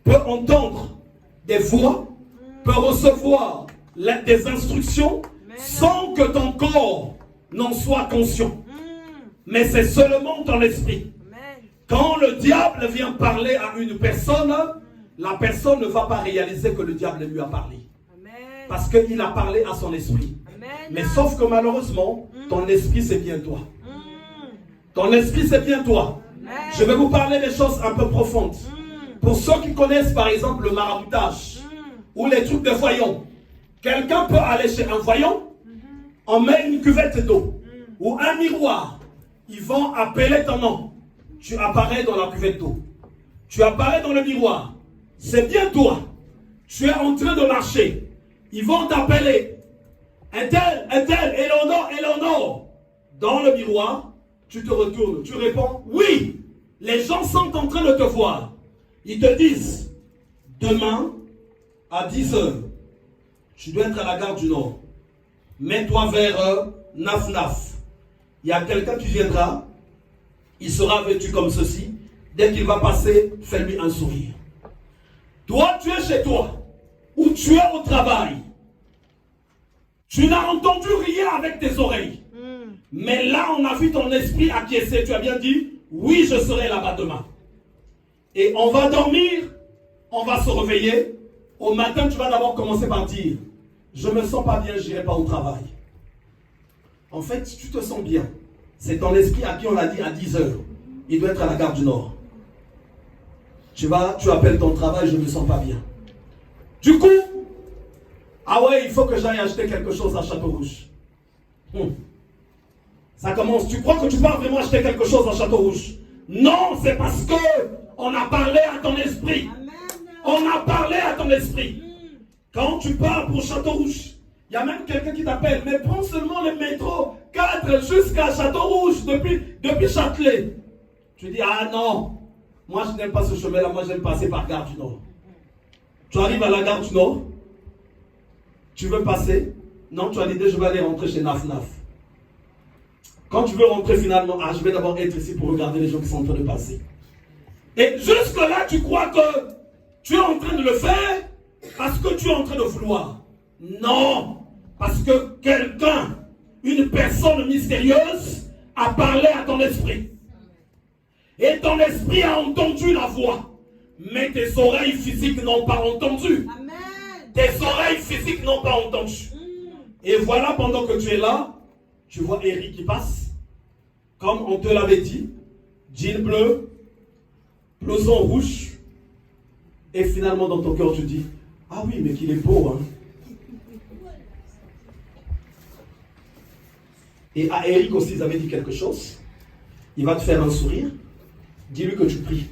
peut entendre des voix, peut recevoir des instructions, sans que ton corps n'en soit conscient. Mais c'est seulement ton esprit. Quand le diable vient parler à une personne, la personne ne va pas réaliser que le diable lui a parlé. Parce qu'il a parlé à son esprit. Mais sauf que malheureusement, ton esprit c'est bien toi. Ton esprit c'est bien toi. Je vais vous parler des choses un peu profondes. Pour ceux qui connaissent par exemple le maraboutage ou les trucs de voyants, quelqu'un peut aller chez un voyant, on met une cuvette d'eau ou un miroir. Ils vont appeler ton nom. Tu apparais dans la cuvette d'eau. Tu apparais dans le miroir. C'est bien toi. Tu es en train de marcher. Ils vont t'appeler. Un tel, Eleonore. Dans le miroir, tu te retournes. Tu réponds, oui. Les gens sont en train de te voir. Ils te disent, demain, à 10h, tu dois être à la gare du Nord. Mets-toi vers Naf. Il y a quelqu'un qui viendra. Il sera vêtu comme ceci. Dès qu'il va passer, fais-lui un sourire. Toi, tu es chez toi. Ou tu es au travail. Tu n'as entendu rien avec tes oreilles. Mais là, on a vu ton esprit acquiescer. Tu as bien dit, oui, je serai là-bas demain. Et on va dormir. On va se réveiller. Au matin, tu vas d'abord commencer par dire, je ne me sens pas bien, je n'irai pas au travail. En fait, tu te sens bien. C'est ton esprit à qui on a dit à 10h. Il doit être à la gare du Nord. Tu appelles ton travail, je ne me sens pas bien. Du coup, ah ouais, il faut que j'aille acheter quelque chose à Château-Rouge. Ça commence. Tu crois que tu pars vraiment acheter quelque chose à Château-Rouge? Non, c'est parce que on a parlé à ton esprit. On a parlé à ton esprit. Quand tu pars pour Château-Rouge, il y a même quelqu'un qui t'appelle. Mais prends seulement le métro 4 jusqu'à Château-Rouge depuis Châtelet. Tu dis, ah non, moi je n'aime pas ce chemin-là, moi j'aime passer par Gare du Nord. Tu arrives à la Gare du Nord, tu veux passer, non, tu as l'idée, je vais aller rentrer chez Naf Naf. Quand tu veux rentrer finalement, ah, je vais d'abord être ici pour regarder les gens qui sont en train de passer. Et jusque-là, tu crois que tu es en train de le faire parce que tu es en train de vouloir. Non, parce que quelqu'un, une personne mystérieuse, a parlé à ton esprit. Et ton esprit a entendu la voix. Mais tes oreilles physiques n'ont pas entendu. Amen. Tes oreilles physiques n'ont pas entendu. Et voilà, pendant que tu es là, tu vois Eric qui passe. Comme on te l'avait dit. Jean bleu, blouson rouge. Et finalement, dans ton cœur, tu dis, ah oui, mais qu'il est beau, hein. Et à Eric aussi, ils avaient dit quelque chose. Il va te faire un sourire. Dis-lui que tu pries.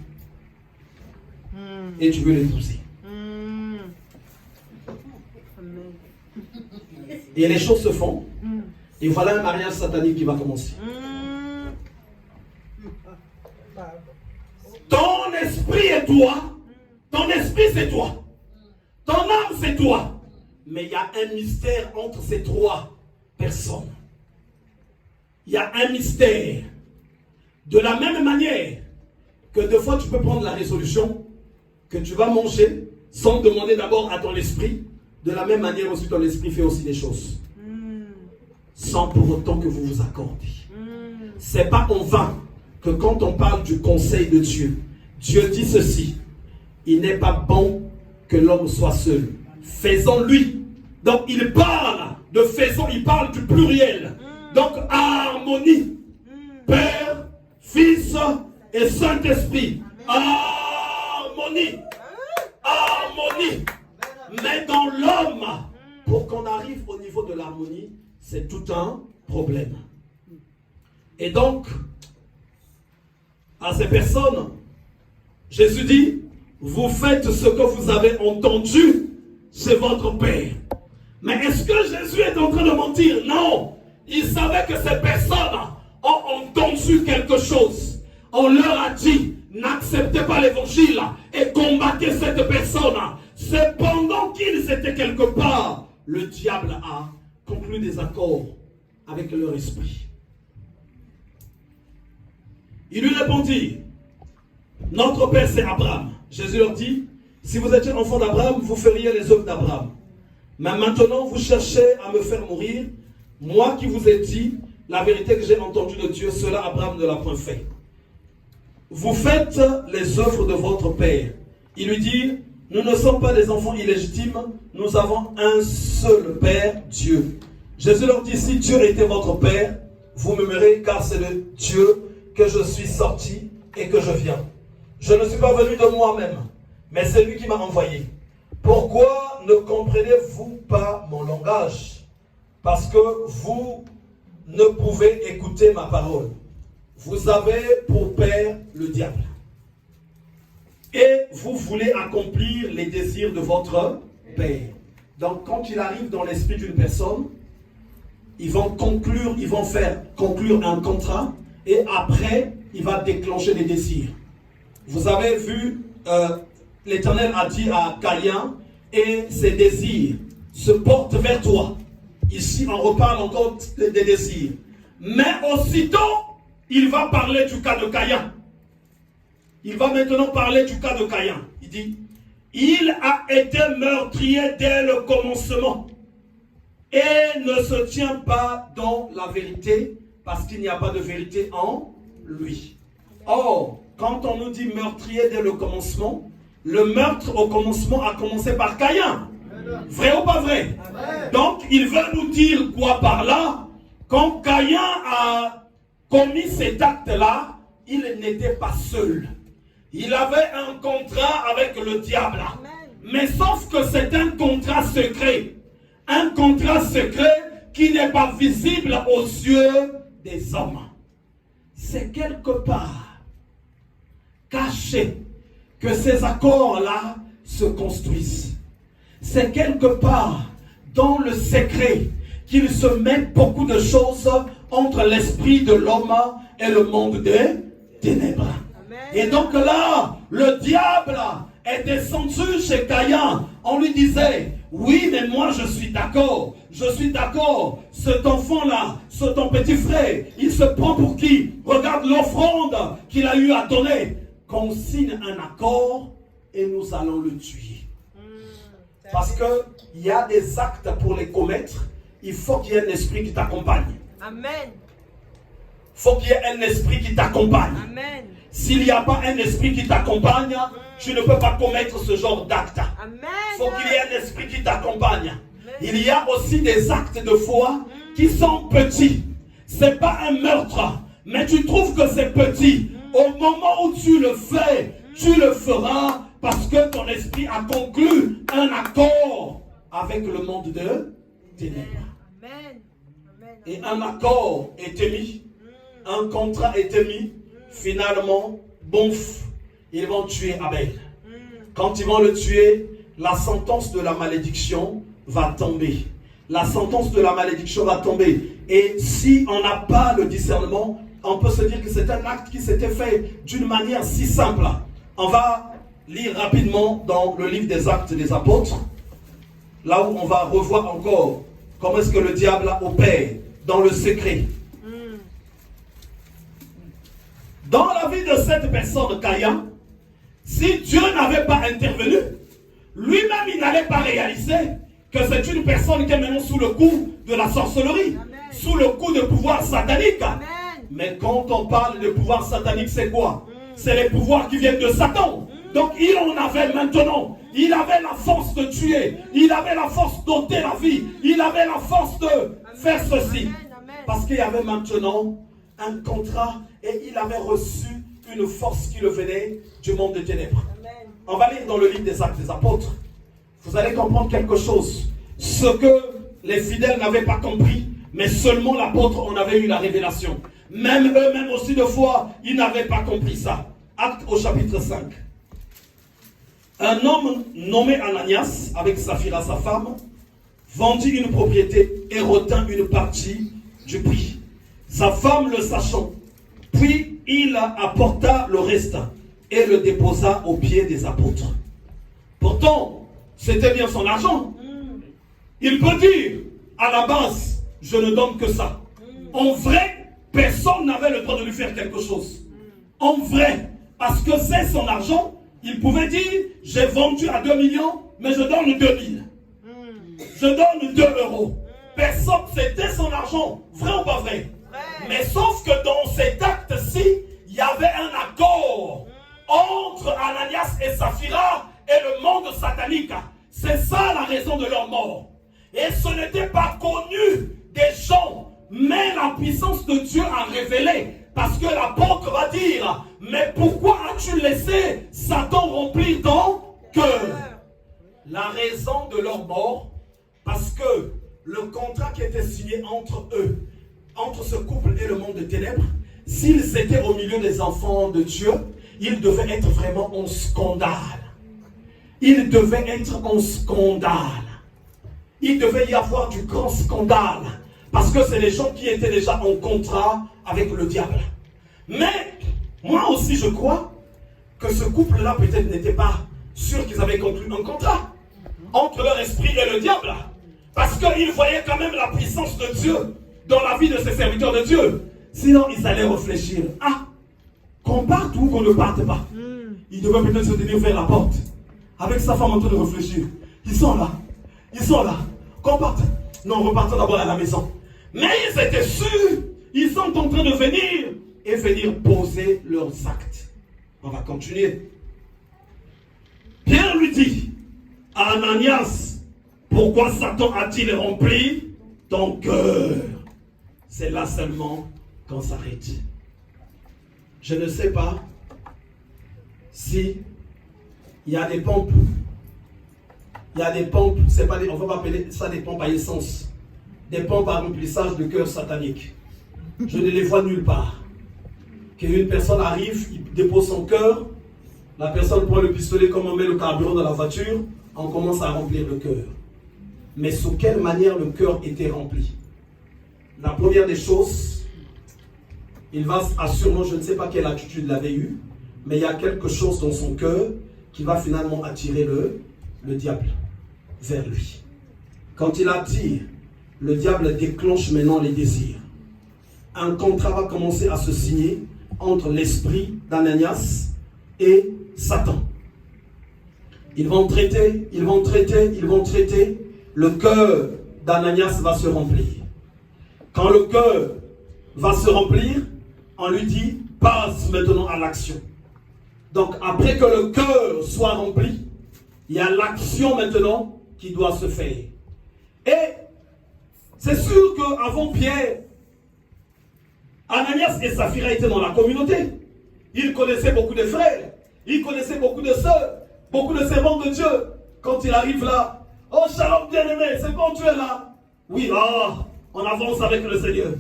Et tu veux l'épouser. Et les choses se font. Et voilà un mariage satanique qui va commencer. Ton esprit est toi. Ton esprit c'est toi. Ton âme c'est toi. Mais il y a un mystère entre ces trois personnes. Il y a un mystère. De la même manière que des fois tu peux prendre la résolution que tu vas manger sans demander d'abord à ton esprit. De la même manière aussi ton esprit fait aussi des choses. Sans pour autant que vous vous accordez. C'est pas en vain que quand on parle du conseil de Dieu, Dieu dit ceci: il n'est pas bon que l'homme soit seul. Faisons-lui. Donc il parle de faisons, il parle du pluriel. Donc harmonie. Père, Fils et Saint-Esprit. Harmonie. Harmonie. Mais dans l'homme, pour qu'on arrive au niveau de l'harmonie, c'est tout un problème. Et donc, à ces personnes, Jésus dit, vous faites ce que vous avez entendu chez votre Père. Mais est-ce que Jésus est en train de mentir? Non. Il savait que ces personnes ont entendu quelque chose. On leur a dit, n'acceptez pas l'évangile et combattez cette personne. C'est pendant qu'ils étaient quelque part, le diable a conclu des accords avec leur esprit. Il lui répondit, notre père c'est Abraham. Jésus leur dit, si vous étiez enfant d'Abraham, vous feriez les œuvres d'Abraham. Mais maintenant vous cherchez à me faire mourir. Moi qui vous ai dit la vérité que j'ai entendue de Dieu, cela Abraham ne l'a point fait. Vous faites les œuvres de votre père. Il lui dit, nous ne sommes pas des enfants illégitimes, nous avons un seul Père, Dieu. Jésus leur dit, si Dieu était votre Père, vous m'aimerez, car c'est de Dieu que je suis sorti et que je viens. Je ne suis pas venu de moi-même, mais c'est lui qui m'a envoyé. Pourquoi ne comprenez-vous pas mon langage? Parce que vous ne pouvez écouter ma parole. Vous avez pour père le diable. Et vous voulez accomplir les désirs de votre père. Donc quand il arrive dans l'esprit d'une personne, ils vont faire conclure un contrat et après, il va déclencher des désirs. Vous avez vu, l'Éternel a dit à Caïn, et ses désirs se portent vers toi. Ici, on reparle encore des désirs. Mais aussitôt, il va parler du cas de Caïn. Il va maintenant parler du cas de Caïn. Il dit, il a été meurtrier dès le commencement et ne se tient pas dans la vérité parce qu'il n'y a pas de vérité en lui. Or, quand on nous dit meurtrier dès le commencement, le meurtre au commencement a commencé par Caïn. Vrai ou pas vrai? Donc, il veut nous dire quoi par là? Quand Caïn a commis cet acte-là, il n'était pas seul. Il avait un contrat avec le diable. Mais sauf que c'est un contrat secret. Un contrat secret qui n'est pas visible aux yeux des hommes, c'est quelque part caché que ces accords-là se construisent. C'est quelque part dans le secret qu'il se met beaucoup de choses entre l'esprit de l'homme et le monde des ténèbres. Amen. Et donc là, le diable est descendu chez Caïn. On lui disait, oui, mais moi je suis d'accord. Je suis d'accord. Cet enfant-là, ton petit frère, il se prend pour qui? Regarde l'offrande qu'il a eu à donner. Qu'on signe un accord et nous allons le tuer. Parce qu'il y a des actes pour les commettre. Il faut qu'il y ait un esprit qui t'accompagne. Amen. Il faut qu'il y ait un esprit qui t'accompagne. Amen. S'il n'y a pas un esprit qui t'accompagne, tu ne peux pas commettre ce genre d'acte. Amen. Il faut qu'il y ait un esprit qui t'accompagne. Il y a aussi des actes de foi qui sont petits. Ce n'est pas un meurtre, mais tu trouves que c'est petit. Au moment où tu le fais, tu le feras parce que ton esprit a conclu un accord avec le monde de ténèbres. Amen. Amen. Et un accord est émis, un contrat est émis. Finalement, bouf, ils vont tuer Abel. Quand ils vont le tuer, la sentence de la malédiction va tomber. La sentence de la malédiction va tomber. Et si on n'a pas le discernement, on peut se dire que c'est un acte qui s'était fait d'une manière si simple. On va lire rapidement dans le livre des Actes des Apôtres, là où on va revoir encore comment est-ce que le diable opère dans le secret. Dans la vie de cette personne, Caïn, si Dieu n'avait pas intervenu, lui-même il n'allait pas réaliser que c'est une personne qui est maintenant sous le coup de la sorcellerie, Amen. sous le coup de pouvoir satanique. Amen. Mais quand on parle de pouvoir satanique, c'est quoi? C'est les pouvoirs qui viennent de Satan. Donc il en avait maintenant. Il avait la force de tuer. Il avait la force d'ôter la vie. Il avait la force de faire ceci. Parce qu'il y avait maintenant un contrat et il avait reçu une force qui le venait du monde des ténèbres. On va lire dans le livre des Actes des Apôtres. Vous allez comprendre quelque chose. Ce que les fidèles n'avaient pas compris, mais seulement l'apôtre en avait eu la révélation. Même eux-mêmes aussi de fois, ils n'avaient pas compris ça. Acte au chapitre 5. Un homme nommé Ananias, avec Saphira sa femme, vendit une propriété et retint une partie du prix. Sa femme le sachant, puis il apporta le reste et le déposa aux pieds des apôtres. Pourtant, c'était bien son argent. Il peut dire, à la base, je ne donne que ça. En vrai, personne n'avait le droit de lui faire quelque chose. En vrai, parce que c'est son argent, il pouvait dire, j'ai vendu à 2 millions, mais je donne 2 000. Je donne 2 euros. Personne, c'était son argent. Vrai ou pas vrai? Mais sauf que dans cet acte-ci, il y avait un accord entre Ananias et Saphira et le monde satanique. C'est ça la raison de leur mort. Et ce n'était pas connu des gens, mais la puissance de Dieu a révélé. Parce que l'apôtre va dire, mais pourquoi as-tu laissé Satan remplir ton cœur? La raison de leur mort, parce que le contrat qui était signé entre eux, entre ce couple et le monde des ténèbres, s'ils étaient au milieu des enfants de Dieu, ils devaient être vraiment en scandale. Il devait être en scandale. Il devait y avoir du grand scandale. Parce que c'est les gens qui étaient déjà en contrat avec le diable. Mais, moi aussi je crois que ce couple-là peut-être n'était pas sûr qu'ils avaient conclu un contrat entre leur esprit et le diable. Parce qu'ils voyaient quand même la puissance de Dieu dans la vie de ces serviteurs de Dieu. Sinon, ils allaient réfléchir. Ah, qu'on parte ou qu'on ne parte pas. Ils devaient peut-être se tenir vers la porte. Avec sa femme en train de réfléchir. Ils sont là. Ils sont là. Qu'on parte. Non, repartons d'abord à la maison. Mais ils étaient sûrs. Ils sont en train de venir et venir poser leurs actes. On va continuer. Pierre lui dit à Ananias, pourquoi Satan a-t-il rempli ton cœur? C'est là seulement qu'on s'arrête. Je ne sais pas si il y a des pompes. Il y a des pompes, c'est pas des, on va pas appeler ça des pompes à essence. Des pompes à remplissage de cœur satanique. Je ne les vois nulle part. Qu'une personne arrive, il dépose son cœur, la personne prend le pistolet comme on met le carburant dans la voiture, on commence à remplir le cœur. Mais sous quelle manière le cœur était rempli? La première des choses, il va assurément, je ne sais pas quelle attitude il avait eue, mais il y a quelque chose dans son cœur qui va finalement attirer le diable vers lui. Quand il attire, le diable déclenche maintenant les désirs. Un contrat va commencer à se signer entre l'esprit d'Ananias et Satan. Ils vont traiter. Le cœur d'Ananias va se remplir. Quand le cœur va se remplir, on lui dit, passe maintenant à l'action. Donc après que le cœur soit rempli, il y a l'action maintenant qui doit se faire. Et c'est sûr qu'avant Pierre, Ananias et Saphira étaient dans la communauté. Ils connaissaient beaucoup de frères, ils connaissaient beaucoup de sœurs, beaucoup de servants de Dieu. Quand il arrive là, oh shalom bien-aimé, c'est bon, tu es là? Oui, on avance avec le Seigneur.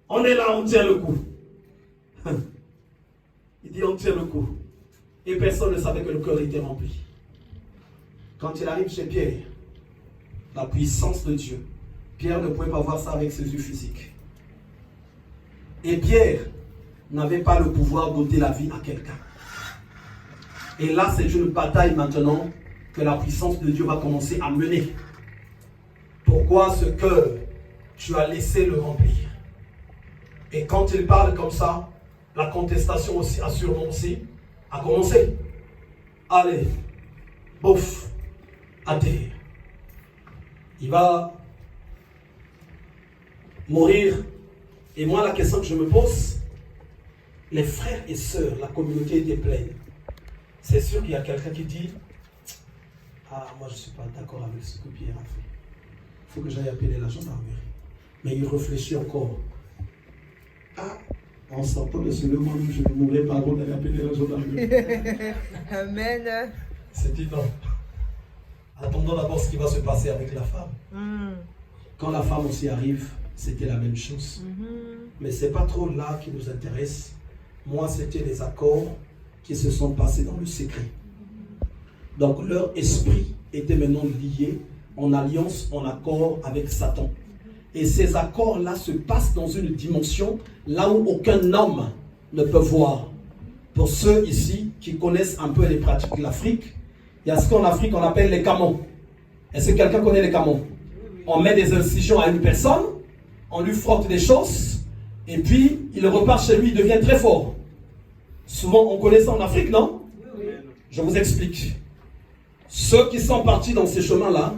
On est là, on tient le coup. Il dit on tient le coup. Et personne ne savait que le cœur était rempli. Quand il arrive chez Pierre, la puissance de Dieu, Pierre ne pouvait pas voir ça avec ses yeux physiques. Et Pierre n'avait pas le pouvoir d'ôter la vie à quelqu'un. Et là, c'est une bataille maintenant que la puissance de Dieu va commencer à mener. Pourquoi ce cœur, tu as laissé le remplir? Et quand il parle comme ça, la contestation aussi, assurément aussi, a commencé. Allez, bouf, à terre. Il va mourir. Et moi, la question que je me pose, les frères et sœurs, la communauté était pleine. C'est sûr qu'il y a quelqu'un qui dit, ah, moi je ne suis pas d'accord avec ce que Pierre a fait. Il faut que j'aille appeler la gendarmerie. Mais il réfléchit encore. Ah, en sortant de ce moment, je ne mourrai pas avant d'aller appeler la gendarmerie. Amen. C'est dit non. Attendons d'abord ce qui va se passer avec la femme. Quand la femme aussi arrive, c'était la même chose. Mais ce n'est pas trop là qui nous intéresse. Moi, c'était les accords qui se sont passés dans le secret. Donc, leur esprit était maintenant lié en alliance, en accord avec Satan. Et ces accords-là se passent dans une dimension là où aucun homme ne peut voir. Pour ceux ici qui connaissent un peu les pratiques de l'Afrique, il y a ce qu'en Afrique on appelle les camons. Est-ce que quelqu'un connaît les camons? On met des incisions à une personne, on lui frotte des choses, et puis il repart chez lui, il devient très fort. Souvent on connaît ça en Afrique, non? Je vous explique. Ceux qui sont partis dans ces chemins-là,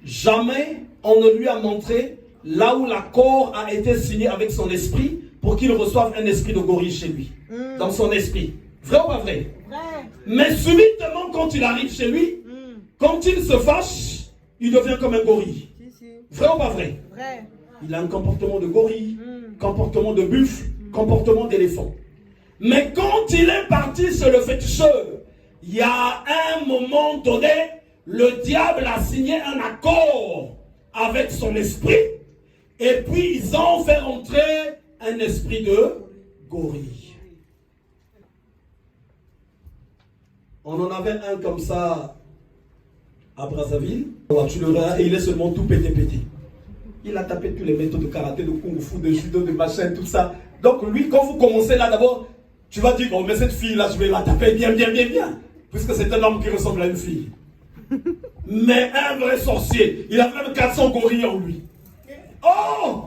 jamais on ne lui a montré là où l'accord a été signé avec son esprit pour qu'il reçoive un esprit de gorille chez lui, dans son esprit. Vrai ou pas vrai? Vrai. Mais subitement, quand il arrive chez lui, quand il se fâche, il devient comme un gorille. Vrai ou pas vrai? Vrai. Il a un comportement de gorille, comportement de buffle, comportement d'éléphant. Mais quand il est parti sur le féticheur, il y a un moment donné, le diable a signé un accord avec son esprit, et puis ils ont fait entrer un esprit de gorille. On en avait un comme ça à Brazzaville, et il est seulement tout pété. Il a tapé tous les méthodes de karaté, de kung fu, de judo, de machin, tout ça. Donc lui, quand vous commencez là d'abord, tu vas dire, oh mais cette fille-là, je vais la taper bien. Puisque c'est un homme qui ressemble à une fille. Mais un vrai sorcier, il a même 400 gorilles en lui. Oh!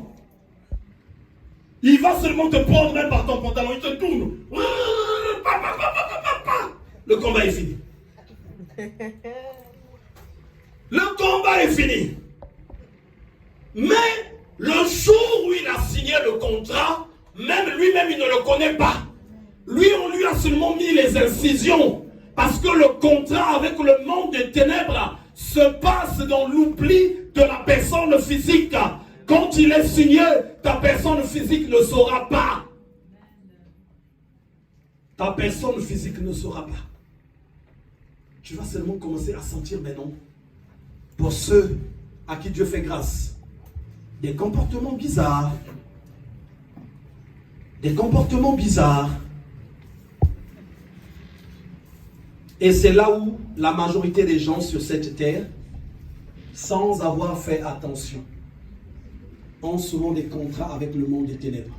Il va seulement te prendre même par ton pantalon, il te tourne. Le combat est fini. Le combat est fini. Mais le jour où il a signé le contrat, même lui-même il ne le connaît pas. Lui, on lui a seulement mis les incisions. Parce que le contrat avec le monde des ténèbres se passe dans l'oubli de la personne physique. Quand il est signé, ta personne physique ne saura pas. Ta personne physique ne saura pas. Tu vas seulement commencer à sentir maintenant, pour ceux à qui Dieu fait grâce, des comportements bizarres. des comportements bizarres. Et c'est là où la majorité des gens sur cette terre, sans avoir fait attention, ont souvent des contrats avec le monde des ténèbres.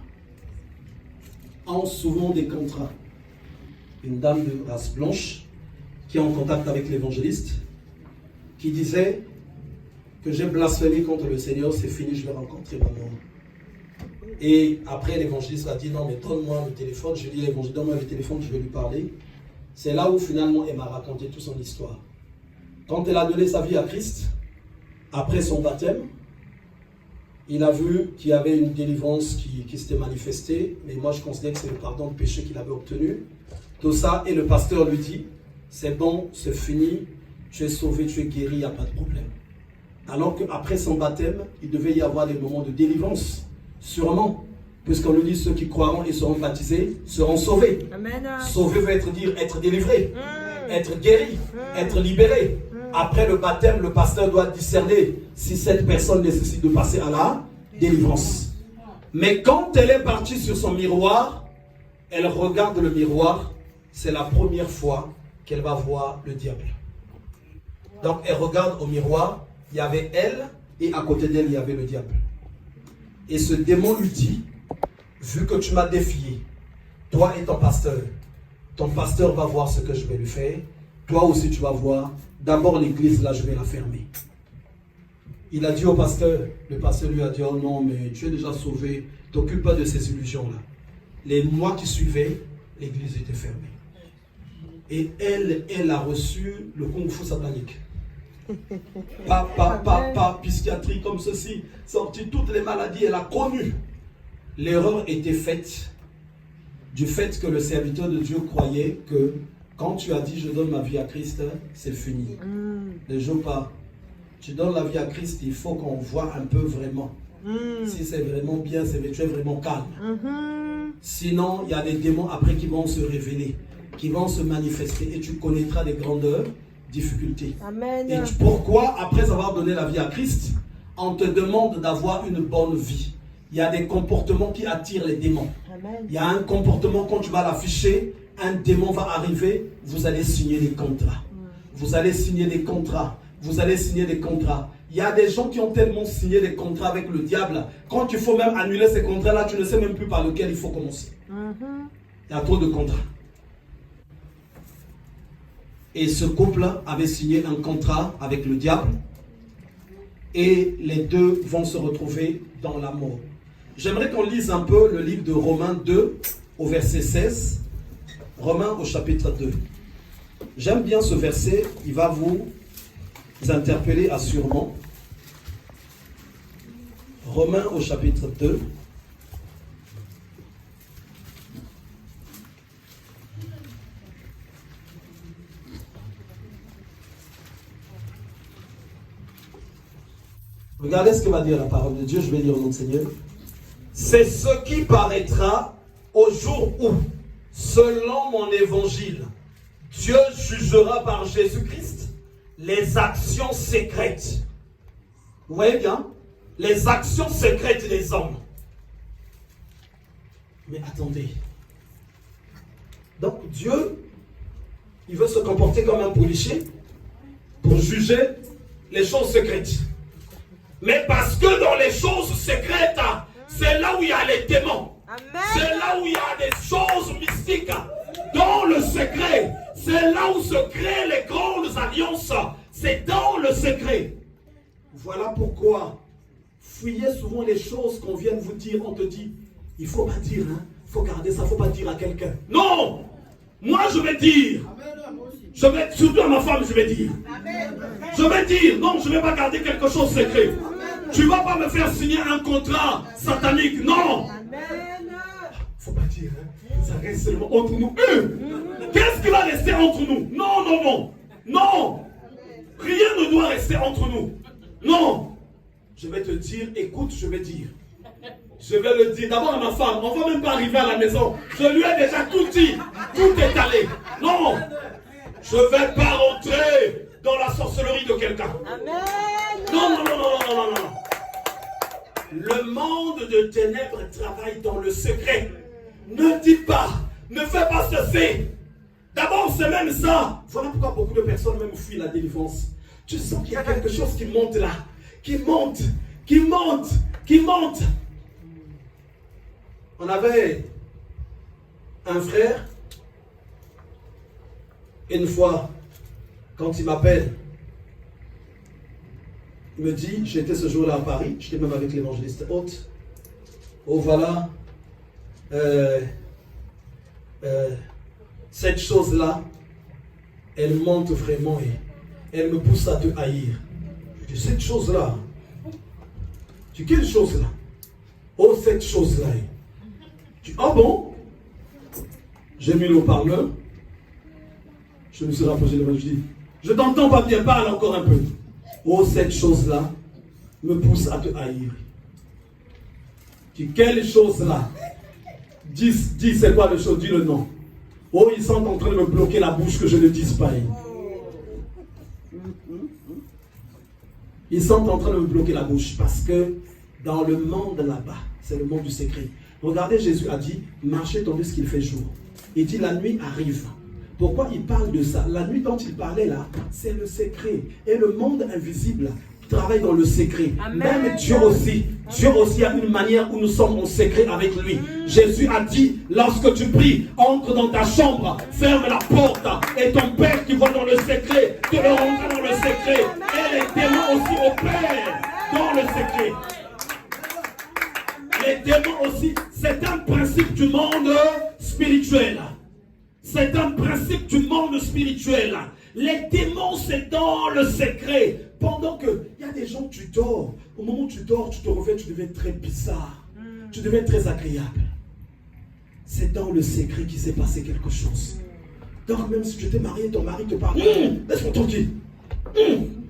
Ont souvent des contrats. Une dame de race blanche qui est en contact avec l'évangéliste, qui disait que j'ai blasphémé contre le Seigneur, c'est fini, je vais rencontrer ma mort. Et après, l'évangéliste a dit, non, mais donne-moi le téléphone. Je lui ai dit, l'évangéliste, donne-moi le téléphone, je vais lui parler. C'est là où finalement, elle m'a raconté toute son histoire. Quand elle a donné sa vie à Christ, après son baptême, il a vu qu'il y avait une délivrance qui s'était manifestée, mais moi je considère que c'est le pardon de péché qu'il avait obtenu. Tout ça, et le pasteur lui dit, c'est bon, c'est fini, tu es sauvé, tu es guéri, il n'y a pas de problème. Alors qu'après son baptême, il devait y avoir des moments de délivrance, sûrement, puisqu'on lui dit ceux qui croiront et seront baptisés seront sauvés. Amen. Sauvé veut dire être délivré, être guéri, être libéré. Après le baptême, le pasteur doit discerner si cette personne nécessite de passer à la délivrance. Mais quand elle est partie sur son miroir, elle regarde le miroir, c'est la première fois qu'elle va voir le diable. Donc elle regarde au miroir, il y avait elle et à côté d'elle il y avait le diable. Et ce démon lui dit, vu que tu m'as défié, toi et ton pasteur va voir ce que je vais lui faire, toi aussi tu vas voir, d'abord l'église là je vais la fermer. Il a dit au pasteur, le pasteur lui a dit, oh non mais tu es déjà sauvé, t'occupe pas de ces illusions là. Les mois qui suivaient, l'église était fermée. Et elle a reçu le kung-fu satanique. Psychiatrie comme ceci, sorti toutes les maladies, elle a connu. L'erreur était faite du fait que le serviteur de Dieu croyait que quand tu as dit je donne ma vie à Christ, c'est fini. Ne joue pas. Tu donnes la vie à Christ, il faut qu'on voit un peu vraiment. Si c'est vraiment bien, tu es vraiment calme. Sinon, il y a des démons après qui vont se révéler, qui vont se manifester et tu connaîtras des grandeurs, difficultés. Amen. Et pourquoi, après avoir donné la vie à Christ, on te demande d'avoir une bonne vie? Il y a des comportements qui attirent les démons. Amen. Il y a un comportement, quand tu vas l'afficher, un démon va arriver, vous allez signer des contrats. Vous allez signer des contrats. Vous allez signer des contrats. Il y a des gens qui ont tellement signé des contrats avec le diable, quand il faut même annuler ces contrats-là, tu ne sais même plus par lequel il faut commencer. Il y a trop de contrats. Et ce couple avait signé un contrat avec le diable et les deux vont se retrouver dans la mort. J'aimerais qu'on lise un peu le livre de Romains 2 au verset 16. Romains au chapitre 2. J'aime bien ce verset, il va vous interpeller assurément. Romains au chapitre 2. Regardez ce que va dire la parole de Dieu, je vais lire au nom du Seigneur. C'est ce qui paraîtra au jour où, selon mon évangile, Dieu jugera par Jésus-Christ les actions secrètes. Vous voyez bien? Les actions secrètes des hommes. Mais attendez. Donc Dieu, il veut se comporter comme un policier pour juger les choses secrètes. Mais parce que dans les choses secrètes, c'est là où il y a les démons. Amen. C'est là où il y a des choses mystiques. Dans le secret, c'est là où se créent les grandes alliances. C'est dans le secret. Voilà pourquoi fuyez souvent les choses qu'on vient de vous dire. On te dit, il ne faut pas dire, hein? Il faut garder ça, il ne faut pas dire à quelqu'un. Non! Moi je vais dire. Je vais, surtout à ma femme, je vais dire. Je vais dire, non, je ne vais pas garder quelque chose de secret. Tu ne vas pas me faire signer un contrat satanique, non. Il ne faut pas dire, hein? Ça reste seulement entre nous. Qu'est-ce qui va rester entre nous? Non, non, non. Non. Rien ne doit rester entre nous. Non. Je vais te dire, écoute, je vais dire. Je vais le dire d'abord à ma femme. On ne va même pas arriver à la maison. Je lui ai déjà tout dit. Tout est allé. Non. Je ne vais pas rentrer dans la sorcellerie de quelqu'un. Non, non, non, non, non, non, non. Le monde de ténèbres travaille dans le secret. Ne dis pas, ne fais pas ceci. D'abord, c'est même ça. Voilà pourquoi beaucoup de personnes même fuient la délivrance. Tu sens qu'il y a quelque chose qui monte là, qui monte, qui monte, qui monte. On avait un frère, une fois, quand il m'appelle, il me dit, j'étais ce jour-là à Paris, j'étais même avec l'évangéliste Haute. Oh voilà, cette chose-là, elle monte vraiment et elle me pousse à te haïr. Je dis, cette chose-là, tu dis, quelle chose-là? Oh, cette chose-là. Je dis, ah bon? J'ai mis le haut-parleur, je me suis rapproché de moi, je dis, je t'entends pas bien, parle encore un peu. Oh, cette chose-là me pousse à te haïr. Tu dis, quelle chose-là? Dis, c'est quoi le chose? Dis le nom. Oh, ils sont en train de me bloquer la bouche que je ne dise pas. Ils sont en train de me bloquer la bouche parce que dans le monde là-bas, c'est le monde du secret. Regardez, Jésus a dit, marchez tandis qu'il fait jour. Il dit, la nuit arrive. Pourquoi il parle de ça? La nuit dont il parlait là, c'est le secret. Et le monde invisible travaille dans le secret. Amen. Même Dieu aussi a une manière où nous sommes en secret avec lui. Jésus a dit, lorsque tu pries, entre dans ta chambre, ferme la porte, et ton Père qui voit dans le secret te le rendra dans le secret. Et les démons aussi opèrent dans le secret. Les démons aussi, c'est un principe du monde spirituel. C'est un principe du monde spirituel. Les démons, c'est dans le secret. Pendant que il y a des gens, tu dors. Au moment où tu dors, tu te réveilles, tu deviens très bizarre. Tu deviens très agréable. C'est dans le secret qu'il s'est passé quelque chose. Donc même si tu t'es marié, ton mari te parle. Laisse-moi tranquille.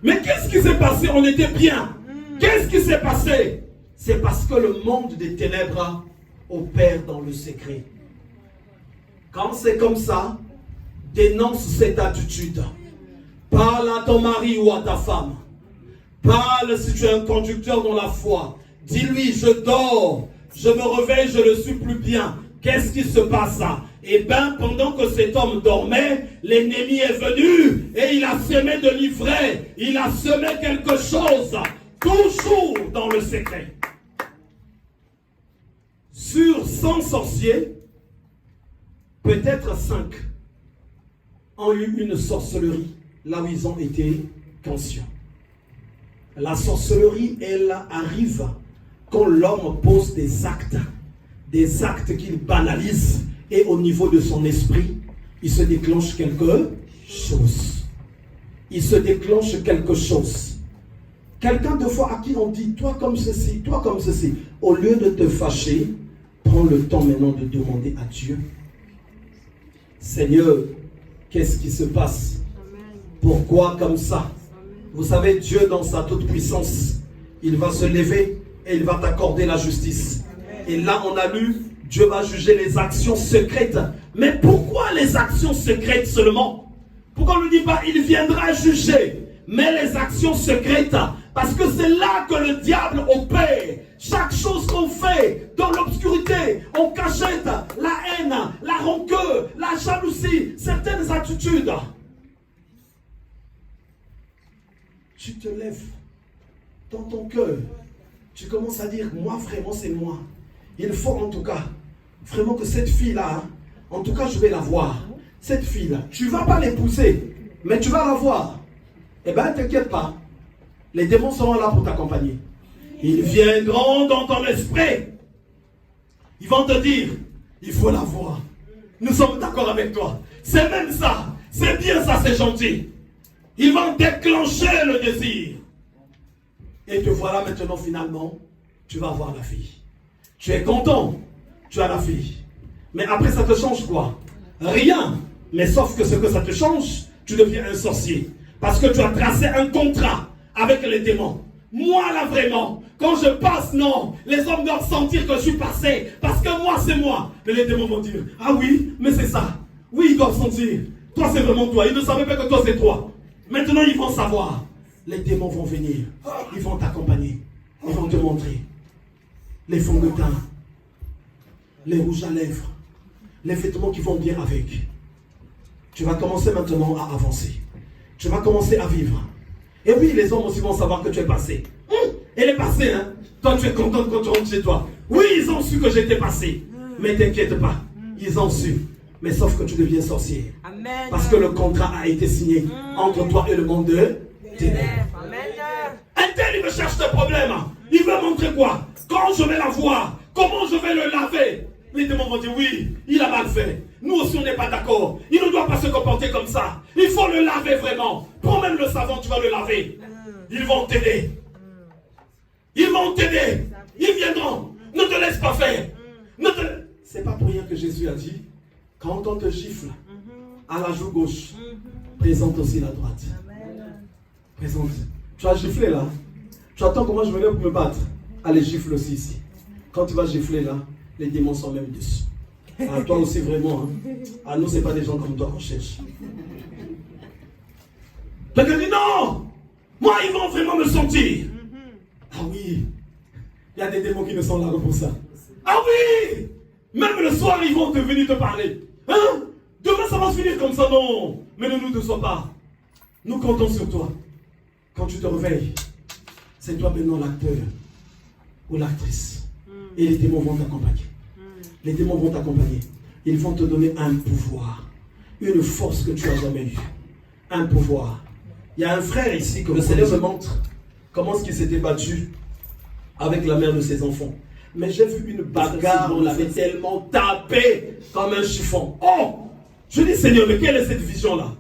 Mais qu'est-ce qui s'est passé? On était bien. Qu'est-ce qui s'est passé? C'est parce que le monde des ténèbres opère dans le secret. Quand c'est comme ça, dénonce cette attitude. Parle à ton mari ou à ta femme. Parle si tu es un conducteur dans la foi. Dis-lui, je dors, je me réveille, je ne suis plus bien. Qu'est-ce qui se passe? Eh bien, pendant que cet homme dormait, l'ennemi est venu et il a semé de l'ivraie. Il a semé quelque chose, toujours dans le secret. Sur 100 sorciers, peut-être 5 ont eu une sorcellerie là où ils ont été conscients. La sorcellerie, elle arrive quand l'homme pose des actes qu'il banalise, et au niveau de son esprit, il se déclenche quelque chose. Il se déclenche quelque chose. Quelqu'un de fois à qui on dit, toi comme ceci, toi comme ceci, au lieu de te fâcher, prends le temps maintenant de demander à Dieu, Seigneur, qu'est-ce qui se passe? Pourquoi comme ça? Vous savez, Dieu dans sa toute puissance, il va se lever et il va t'accorder la justice. Et là on a lu, Dieu va juger les actions secrètes. Mais pourquoi les actions secrètes seulement? Pourquoi on ne dit pas, il viendra juger, mais les actions secrètes? Parce que c'est là que le diable opère. Chaque chose qu'on fait dans l'obscurité, en cachette, la haine, la rancœur, la jalousie, certaines attitudes. Tu te lèves dans ton cœur. Tu commences à dire, moi vraiment c'est moi. Il faut en tout cas, vraiment que cette fille-là, en tout cas je vais la voir. Cette fille-là, tu ne vas pas l'épouser, mais tu vas la voir. Eh bien, t'inquiète pas. Les démons seront là pour t'accompagner. Ils viendront dans ton esprit. Ils vont te dire, il faut la voir. Nous sommes d'accord avec toi. C'est même ça. C'est bien ça, c'est gentil. Ils vont déclencher le désir. Et te voilà maintenant finalement, tu vas voir la fille. Tu es content, tu as la fille. Mais après ça te change quoi? Rien. Mais sauf que ce que ça te change, tu deviens un sorcier. Parce que tu as tracé un contrat avec les démons. Moi là vraiment, quand je passe, non, les hommes doivent sentir que je suis passé. Parce que moi c'est moi. Mais les démons vont dire, ah oui, mais c'est ça. Oui, ils doivent sentir. Toi c'est vraiment toi. Ils ne savaient pas que toi c'est toi. Maintenant ils vont savoir. Les démons vont venir. Ils vont t'accompagner. Ils vont te montrer les fonds de teint, les rouges à lèvres, les vêtements qui vont bien avec. Tu vas commencer maintenant à avancer. Tu vas commencer à vivre. Et oui, les hommes aussi vont savoir que tu es passé. Elle est passée, hein. Toi, tu es contente quand tu rentres chez toi. Oui, ils ont su que j'étais passé. Mais t'inquiète pas, ils ont su. Mais sauf que tu deviens sorcier. Amen. Parce que le contrat a été signé entre toi et le monde de ténèbres. Amen. Un tel, il me cherche des problèmes. Il veut montrer quoi? Quand je vais la voir, comment je vais le laver? Les démons vont dire oui, il a mal fait. Nous aussi, on n'est pas d'accord. Il ne doit pas se comporter comme ça. Il faut le laver vraiment. Prends même le savon, tu vas le laver. Ils vont t'aider. Ils vont t'aider. Ils viendront. Ne te laisse pas faire. C'est pas pour rien que Jésus a dit, quand on te gifle à la joue gauche, présente aussi la droite. Présente. Tu as giflé là. Tu attends comment je venais pour me battre. Allez, gifle aussi ici. Quand tu vas gifler là, les démons sont même dessus. À toi aussi vraiment. Hein. À nous, c'est pas des gens comme toi qu'on cherche. Quelqu'un dit non. Moi, ils vont vraiment me sentir. Ah oui. Il y a des démons qui ne sont là que pour ça. Ah oui. Même le soir, ils vont venir te parler. Hein? Demain, ça va se finir comme ça. Non. Mais ne nous déçois pas. Nous comptons sur toi. Quand tu te réveilles, c'est toi maintenant l'acteur ou l'actrice. Et les démons vont t'accompagner. Les démons vont t'accompagner. Ils vont te donner un pouvoir. Une force que tu n'as jamais eue. Un pouvoir. Il y a un frère ici que le Seigneur me montre comment est-ce qu'il s'était battu avec la mère de ses enfants. Mais j'ai vu une bagarre, on l'avait tellement tapé comme un chiffon. Oh! Je dis Seigneur, mais quelle est cette vision-là?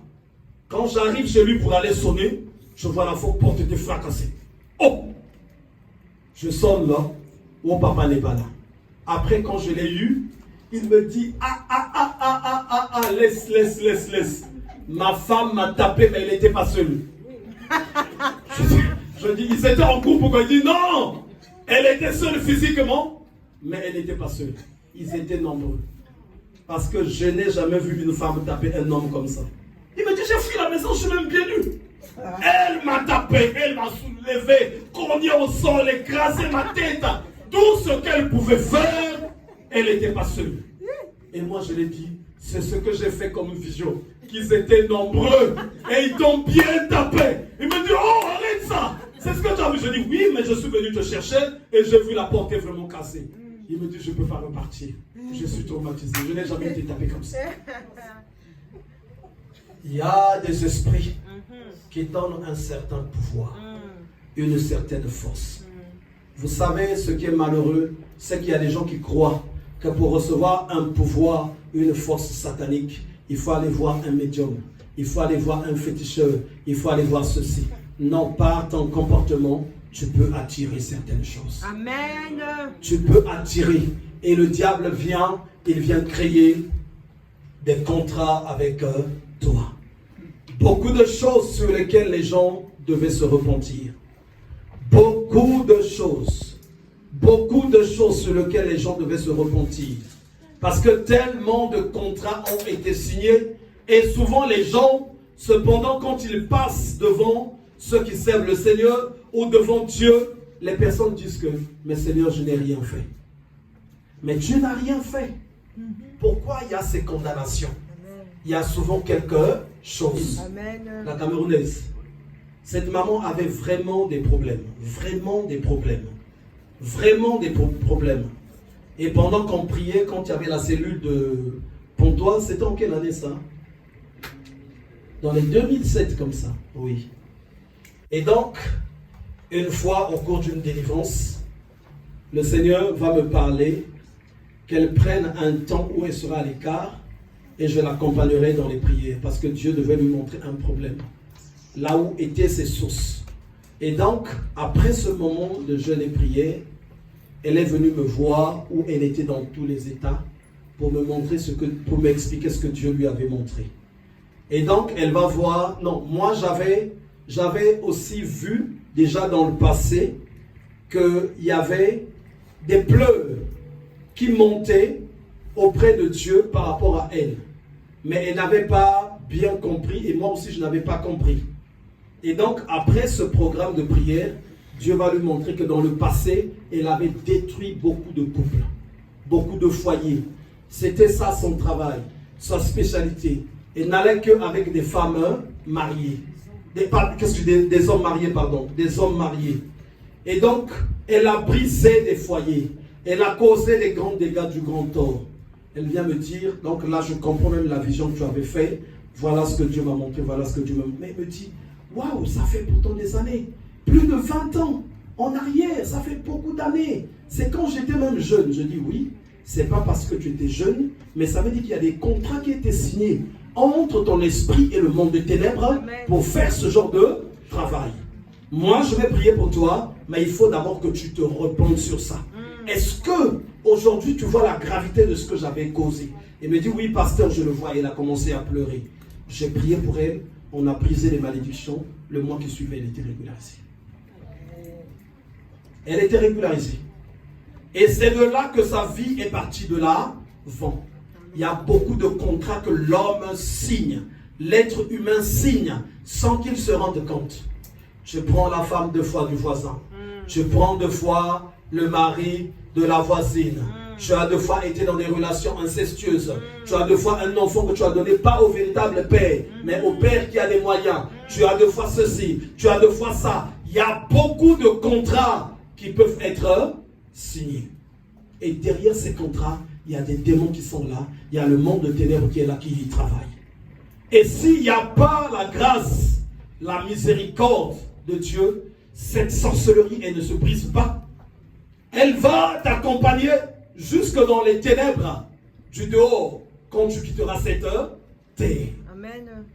Quand j'arrive chez lui pour aller sonner, je vois la porte était fracassée. Oh! Je sonne là, mon papa n'est pas là. Après, quand je l'ai eu, il me dit laisse. Ma femme m'a tapé, mais elle n'était pas seule. Je dis, ils étaient en couple. Il dit non, elle était seule physiquement, mais elle n'était pas seule. Ils étaient nombreux. Parce que je n'ai jamais vu une femme taper un homme comme ça. Il me dit, j'ai fui la maison, je suis même bien nu. Elle m'a tapé, elle m'a soulevé, cogné au sol, écrasé ma tête. Tout ce qu'elle pouvait faire, elle n'était pas seule. Et moi, je l'ai dit, c'est ce que j'ai fait comme vision. Qu'ils étaient nombreux et ils t'ont bien tapé. Il me dit, oh, arrête ça. C'est ce que tu as vu. Je dis, oui, mais je suis venu te chercher et j'ai vu la porte est vraiment cassée. Il me dit, je ne peux pas repartir. Je suis traumatisé. Je n'ai jamais été tapé comme ça. Il y a des esprits qui donnent un certain pouvoir, une certaine force. Vous savez, ce qui est malheureux, c'est qu'il y a des gens qui croient que pour recevoir un pouvoir, une force satanique, il faut aller voir un médium, il faut aller voir un féticheur, il faut aller voir ceci. Non, par ton comportement, tu peux attirer certaines choses. Amen. Tu peux attirer. Et le diable vient, il vient créer des contrats avec toi. Beaucoup de choses sur lesquelles les gens devaient se repentir. Beaucoup de choses sur lesquelles les gens devaient se repentir. Parce que tellement de contrats ont été signés. Et souvent les gens, cependant, quand ils passent devant ceux qui servent le Seigneur ou devant Dieu, les personnes disent que, mais Seigneur, je n'ai rien fait. Mais Dieu n'a rien fait. Pourquoi il y a ces condamnations? Il y a souvent quelque chose. Amen. La Camerounaise, cette maman avait vraiment des problèmes. Vraiment des problèmes. Vraiment des problèmes. Et pendant qu'on priait, quand il y avait la cellule de Pontoise, c'était en quelle année ça? Dans les 2007 comme ça, oui. Et donc, une fois au cours d'une délivrance, le Seigneur va me parler qu'elle prenne un temps où elle sera à l'écart et je l'accompagnerai dans les prières parce que Dieu devait lui montrer un problème. Là où étaient ses sources. Et donc, après ce moment de jeûne et prière, elle est venue me voir où elle était dans tous les états pour me montrer pour m'expliquer ce que Dieu lui avait montré. Et donc, elle va voir, non, moi j'avais aussi vu déjà dans le passé qu'il y avait des pleurs qui montaient auprès de Dieu par rapport à elle. Mais elle n'avait pas bien compris et moi aussi je n'avais pas compris. Et donc, après ce programme de prière, Dieu va lui montrer que dans le passé, elle avait détruit beaucoup de couples, beaucoup de foyers. C'était ça son travail, sa spécialité. Elle n'allait qu'avec des femmes mariées. Des hommes mariés, pardon. Des hommes mariés. Et donc, elle a brisé des foyers. Elle a causé les grands dégâts du grand tort. Elle vient me dire, donc là je comprends même la vision que tu avais faite. Voilà ce que Dieu m'a montré, voilà ce que Dieu m'a montré. Mais elle me dit, waouh, ça fait pourtant des années. Plus de 20 ans en arrière, ça fait beaucoup d'années. C'est quand j'étais même jeune. Je dis oui, c'est pas parce que tu étais jeune, mais ça veut dire qu'il y a des contrats qui étaient signés entre ton esprit et le monde des ténèbres pour faire ce genre de travail. Moi, je vais prier pour toi, mais il faut d'abord que tu te repentes sur ça. Est-ce que aujourd'hui tu vois la gravité de ce que j'avais causé? Elle me dit oui, pasteur, je le vois. Elle a commencé à pleurer. J'ai prié pour elle, on a brisé les malédictions. Le mois qui suivait, elle était régularisée. Elle était régularisée. Et c'est de là que sa vie est partie de l'avant. Il y a beaucoup de contrats que l'homme signe, l'être humain signe, sans qu'il se rende compte. Je prends la femme deux fois du voisin. Je prends deux fois le mari de la voisine. Tu as deux fois été dans des relations incestueuses. Tu as deux fois un enfant que tu as donné pas au véritable père, mais au père qui a les moyens. Tu as deux fois ceci, tu as deux fois ça. Il y a beaucoup de contrats qui peuvent être signés. Et derrière ces contrats, il y a des démons qui sont là. Il y a le monde de ténèbres qui est là, qui y travaille. Et s'il n'y a pas la grâce, la miséricorde de Dieu, cette sorcellerie, elle ne se brise pas. Elle va t'accompagner jusque dans les ténèbres du dehors quand tu quitteras cette terre. Amen.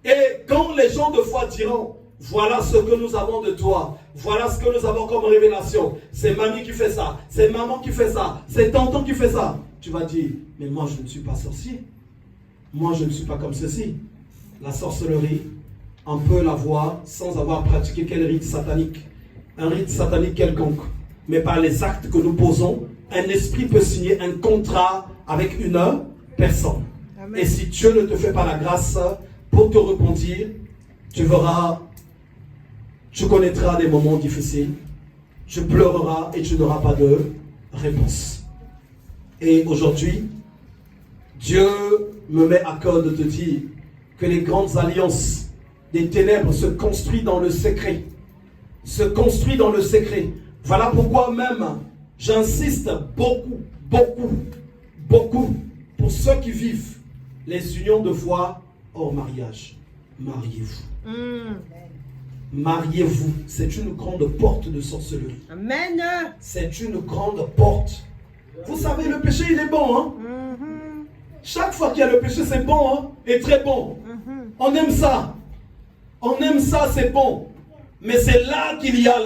Et quand les gens de foi diront, voilà ce que nous avons de toi, voilà ce que nous avons comme révélation, c'est mamie qui fait ça, c'est maman qui fait ça, c'est tonton qui fait ça, tu vas dire, mais moi je ne suis pas sorcier, moi je ne suis pas comme ceci. La sorcellerie, on peut la voir sans avoir pratiqué quel rite satanique, un rite satanique quelconque, mais par les actes que nous posons, un esprit peut signer un contrat avec une personne. Amen. Et si Dieu ne te fait pas la grâce pour te repentir, tu verras, tu connaîtras des moments difficiles, tu pleureras et tu n'auras pas de réponse. Et aujourd'hui, Dieu me met à cœur de te dire que les grandes alliances des ténèbres se construisent dans le secret. Se construisent dans le secret. Voilà pourquoi même j'insiste beaucoup, pour ceux qui vivent les unions de foi hors mariage. Mariez-vous. Mariez-vous. C'est une grande porte de sorcellerie. Amen. C'est une grande porte. Vous savez, le péché, il est bon. Hein? Chaque fois qu'il y a le péché, c'est bon. Hein? Et très bon. On aime ça. On aime ça, c'est bon. Mais c'est là qu'il y a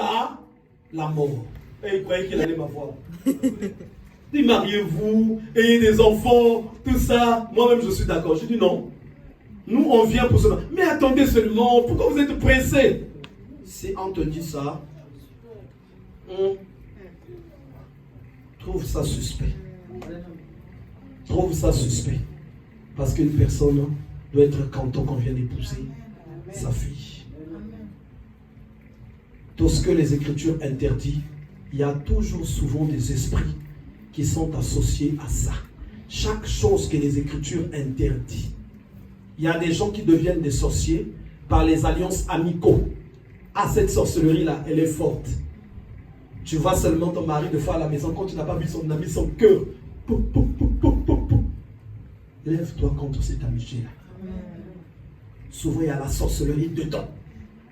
la mort. Et il croyait qu'il allait m'avoir. Dit, mariez-vous, ayez des enfants, tout ça. Moi-même, je suis d'accord. Je dis non. Nous, on vient pour cela. Mais attendez seulement, pourquoi vous êtes pressés? Si on te dit ça, on trouve ça suspect. Trouve ça suspect. Parce qu'une personne doit être content qu'on vient d'épouser sa fille. Tout ce que les Écritures interdisent, il y a toujours souvent des esprits qui sont associés à ça. Chaque chose que les Écritures interdisent. Il y a des gens qui deviennent des sorciers par les alliances amicaux. Ah, cette sorcellerie-là, elle est forte. Tu vois seulement ton mari de fois à la maison quand tu n'as pas vu son ami, son cœur. Lève-toi contre cette amitié-là. Souvent, il y a la sorcellerie dedans.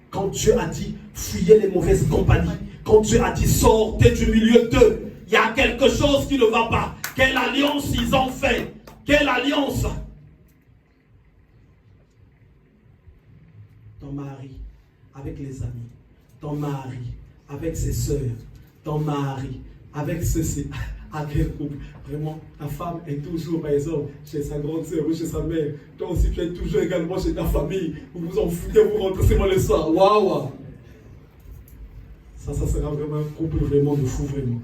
Quand Dieu a dit, fuyez les mauvaises compagnies. Quand Dieu a dit, sortez du milieu d'eux. Il y a quelque chose qui ne va pas. Quelle alliance ils ont fait? Quelle alliance? Ton mari avec les amis. Ton mari avec ses soeurs. Ton mari avec ceci. À quel couple? Vraiment, ta femme est toujours, par exemple, chez sa grande sœur ou chez sa mère. Toi aussi, tu es toujours également chez ta famille. Vous vous en foutez, vous rentrez seulement le soir. Waouh! Ça sera vraiment un couple vraiment de fou, vraiment.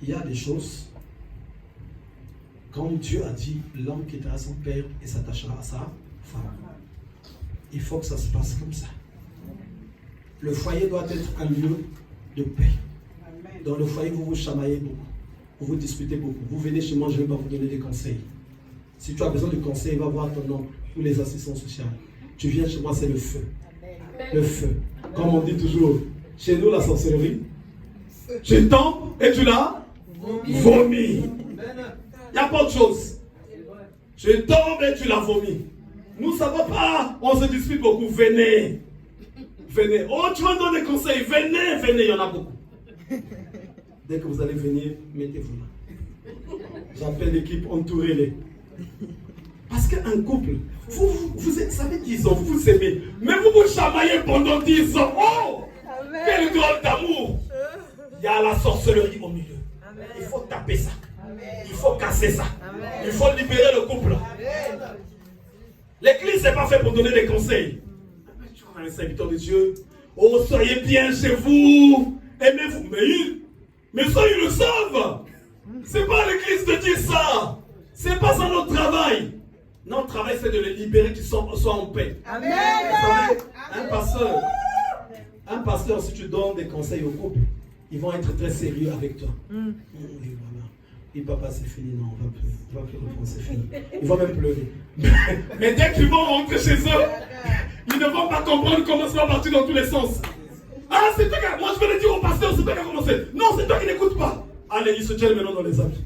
Il y a des choses, comme Dieu a dit, l'homme quittera son père et s'attachera à sa femme. Il faut que ça se passe comme ça. Le foyer doit être un lieu de paix. Dans le foyer, vous vous chamaillez beaucoup. vous vous disputez beaucoup. Vous venez chez moi, je vais pas vous donner des conseils. Si tu as besoin de conseils, va voir ton oncle ou les assistants sociaux. Tu viens chez moi, c'est le feu. Le feu. Comme on dit toujours, chez nous, la sorcellerie, tu tombes et tu l'as vomi. Il n'y a pas autre chose. Tu tombes et tu l'as vomi. Nous, ça ne va pas. On se dispute beaucoup. Venez. Venez. Oh, tu vas me donner des conseils. Venez, venez. Il y en a beaucoup. Dès que vous allez venir, mettez-vous là. J'appelle l'équipe, entourez-les. Parce qu'un couple, vous êtes, ça fait 10 ans, vous vous aimez. Mais vous vous chamaillez pendant 10 ans. Oh! Amen. Quel drôle d'amour! Il y a la sorcellerie au milieu. Amen. Il faut taper ça. Amen. Il faut casser ça. Amen. Il faut libérer le couple. Amen. L'église n'est pas faite pour donner des conseils. Tu es un serviteur de Dieu. Oh, soyez bien chez vous. Aimez-vous. Mais ça, ils le savent. C'est pas à l'église de dire ça. C'est pas ça notre travail. Notre travail, c'est de les libérer, qu'ils soient en paix. Amen. Vous savez, un pasteur, si tu donnes des conseils au couple, ils vont être très sérieux avec toi. Oui, voilà. Et papa, c'est fini. Non, on va plus reprendre, c'est fini. Ils vont même pleurer. Mais dès qu'ils vont rentrer chez eux, ils ne vont pas comprendre comment ça va partir dans tous les sens. Ah, c'est toi qui a... Moi, je vais le dire au pasteur, c'est toi qui a commencé. Non, c'est toi qui n'écoutes pas. Allez, ils se tiennent maintenant dans les habits.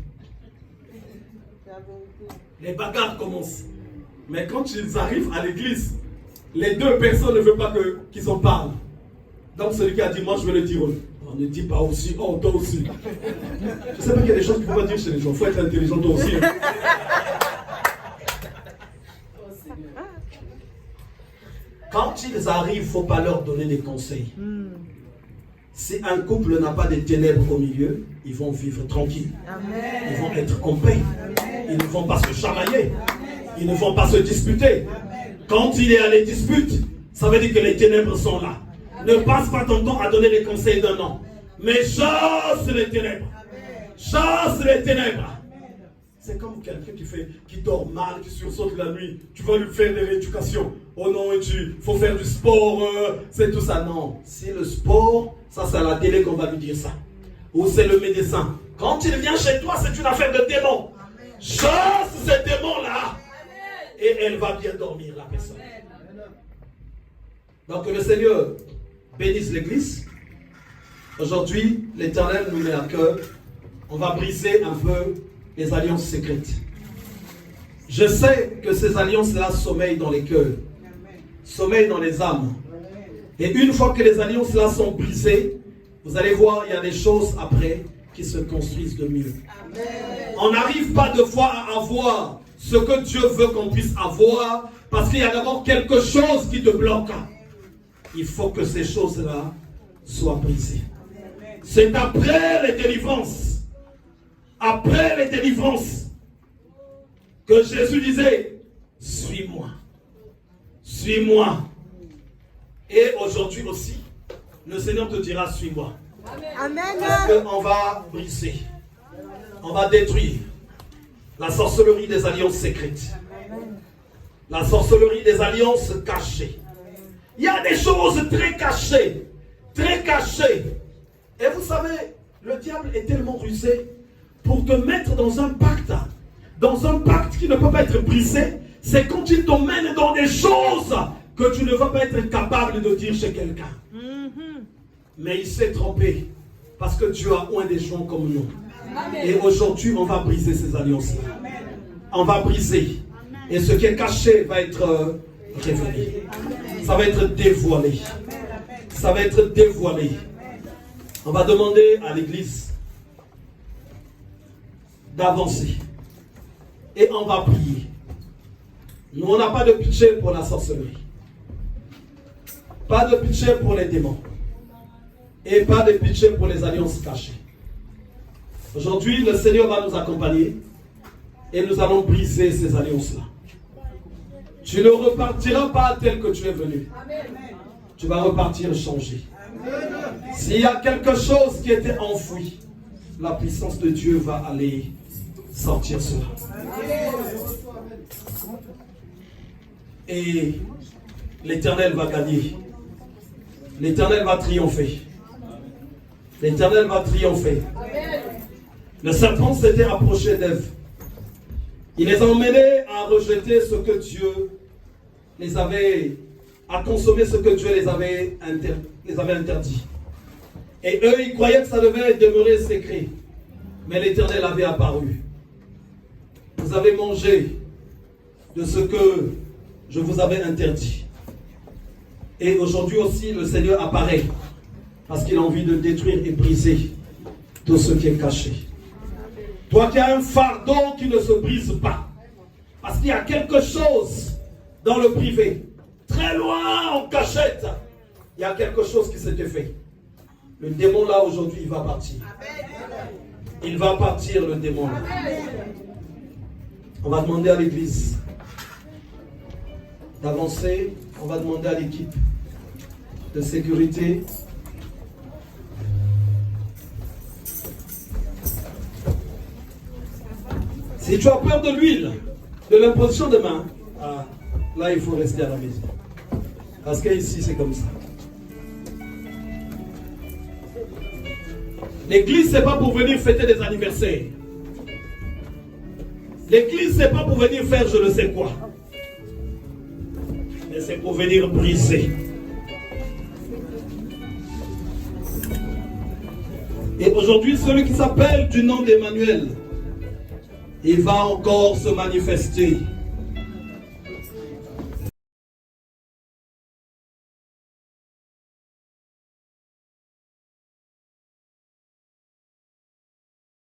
Les bagarres commencent. Mais quand ils arrivent à l'église, les deux personnes ne veulent pas qu'ils en parlent. Donc celui qui a dit, moi je vais le dire. On ne dit pas aussi, oh toi aussi. Je ne sais pas qu'il y a des choses qu'il ne faut pas dire chez les gens. Il faut être intelligent toi aussi. Quand ils arrivent, il ne faut pas leur donner des conseils. Si un couple n'a pas de ténèbres au milieu, ils vont vivre tranquilles. Ils vont être en paix. Ils ne vont pas se chamailler. Ils ne vont pas se disputer. Quand il est à les disputes, ça veut dire que les ténèbres sont là. Ne passe pas ton temps à donner les conseils d'un an. Mais chasse les ténèbres. Chasse les ténèbres. C'est comme quelqu'un qui dort mal, qui sursaute la nuit. Tu vas lui faire des rééducations. Oh non, il faut faire du sport, c'est tout ça. Non, c'est le sport, ça c'est à la télé qu'on va lui dire ça. Ou c'est le médecin. Quand il vient chez toi, c'est une affaire de démon. Chasse ces démons-là. Et elle va bien dormir, la personne. Donc le Seigneur bénisse l'église. Aujourd'hui, l'Éternel nous met à cœur. On va briser un peu les alliances secrètes. Je sais que ces alliances-là sommeillent dans les cœurs, sommeillent dans les âmes. Et une fois que les alliances-là sont brisées, vous allez voir, il y a des choses après qui se construisent de mieux. On n'arrive pas deux fois à avoir ce que Dieu veut qu'on puisse avoir, parce qu'il y a d'abord quelque chose qui te bloque. Il faut que ces choses-là soient brisées. C'est après les délivrances, que Jésus disait, suis-moi, suis-moi. Et aujourd'hui aussi, le Seigneur te dira, suis-moi. Amen. Parce qu'on va briser, on va détruire la sorcellerie des alliances secrètes, la sorcellerie des alliances cachées. Il y a des choses très cachées, très cachées. Et vous savez, le diable est tellement rusé pour te mettre dans un pacte qui ne peut pas être brisé. C'est quand il t'emmène dans des choses que tu ne vas pas être capable de dire chez quelqu'un. Mais il s'est trompé, parce que Dieu a oint des gens comme nous. Amen. Et aujourd'hui, on va briser ces alliances-là. On va briser. Et ce qui est caché va être révélé. Ça va être dévoilé. Ça va être dévoilé. On va demander à l'église d'avancer. Et on va prier. Nous, on n'a pas de pitié pour la sorcellerie. Pas de pitié pour les démons. Et pas de pitié pour les alliances cachées. Aujourd'hui, le Seigneur va nous accompagner. Et nous allons briser ces alliances-là. Tu ne repartiras pas tel que tu es venu. Tu vas repartir changé. S'il y a quelque chose qui était enfoui, la puissance de Dieu va aller sortir cela. Et l'Éternel va gagner. L'Éternel va triompher. L'Éternel va triompher. Le serpent s'était approché d'Ève. Il les a emmenés à rejeter ce que Dieu les avait, à consommer ce que Dieu les avait interdit. Et eux, ils croyaient que ça devait demeurer secret. Mais l'Éternel avait apparu. Vous avez mangé de ce que je vous avais interdit. Et aujourd'hui aussi, le Seigneur apparaît parce qu'il a envie de détruire et briser tout ce qui est caché. Toi qui as un fardeau qui ne se brise pas, parce qu'il y a quelque chose dans le privé, très loin en cachette, il y a quelque chose qui s'était fait. Le démon là aujourd'hui, il va partir. Il va partir, le démon là. On va demander à l'église d'avancer. On va demander à l'équipe de sécurité si tu as peur de l'huile, de l'imposition de main, là il faut rester à la maison. Parce qu'ici c'est comme ça. L'église c'est pas pour venir fêter des anniversaires. L'église c'est pas pour venir faire je ne sais quoi. Mais c'est pour venir briser. Et aujourd'hui celui qui s'appelle du nom d'Emmanuel, il va encore se manifester.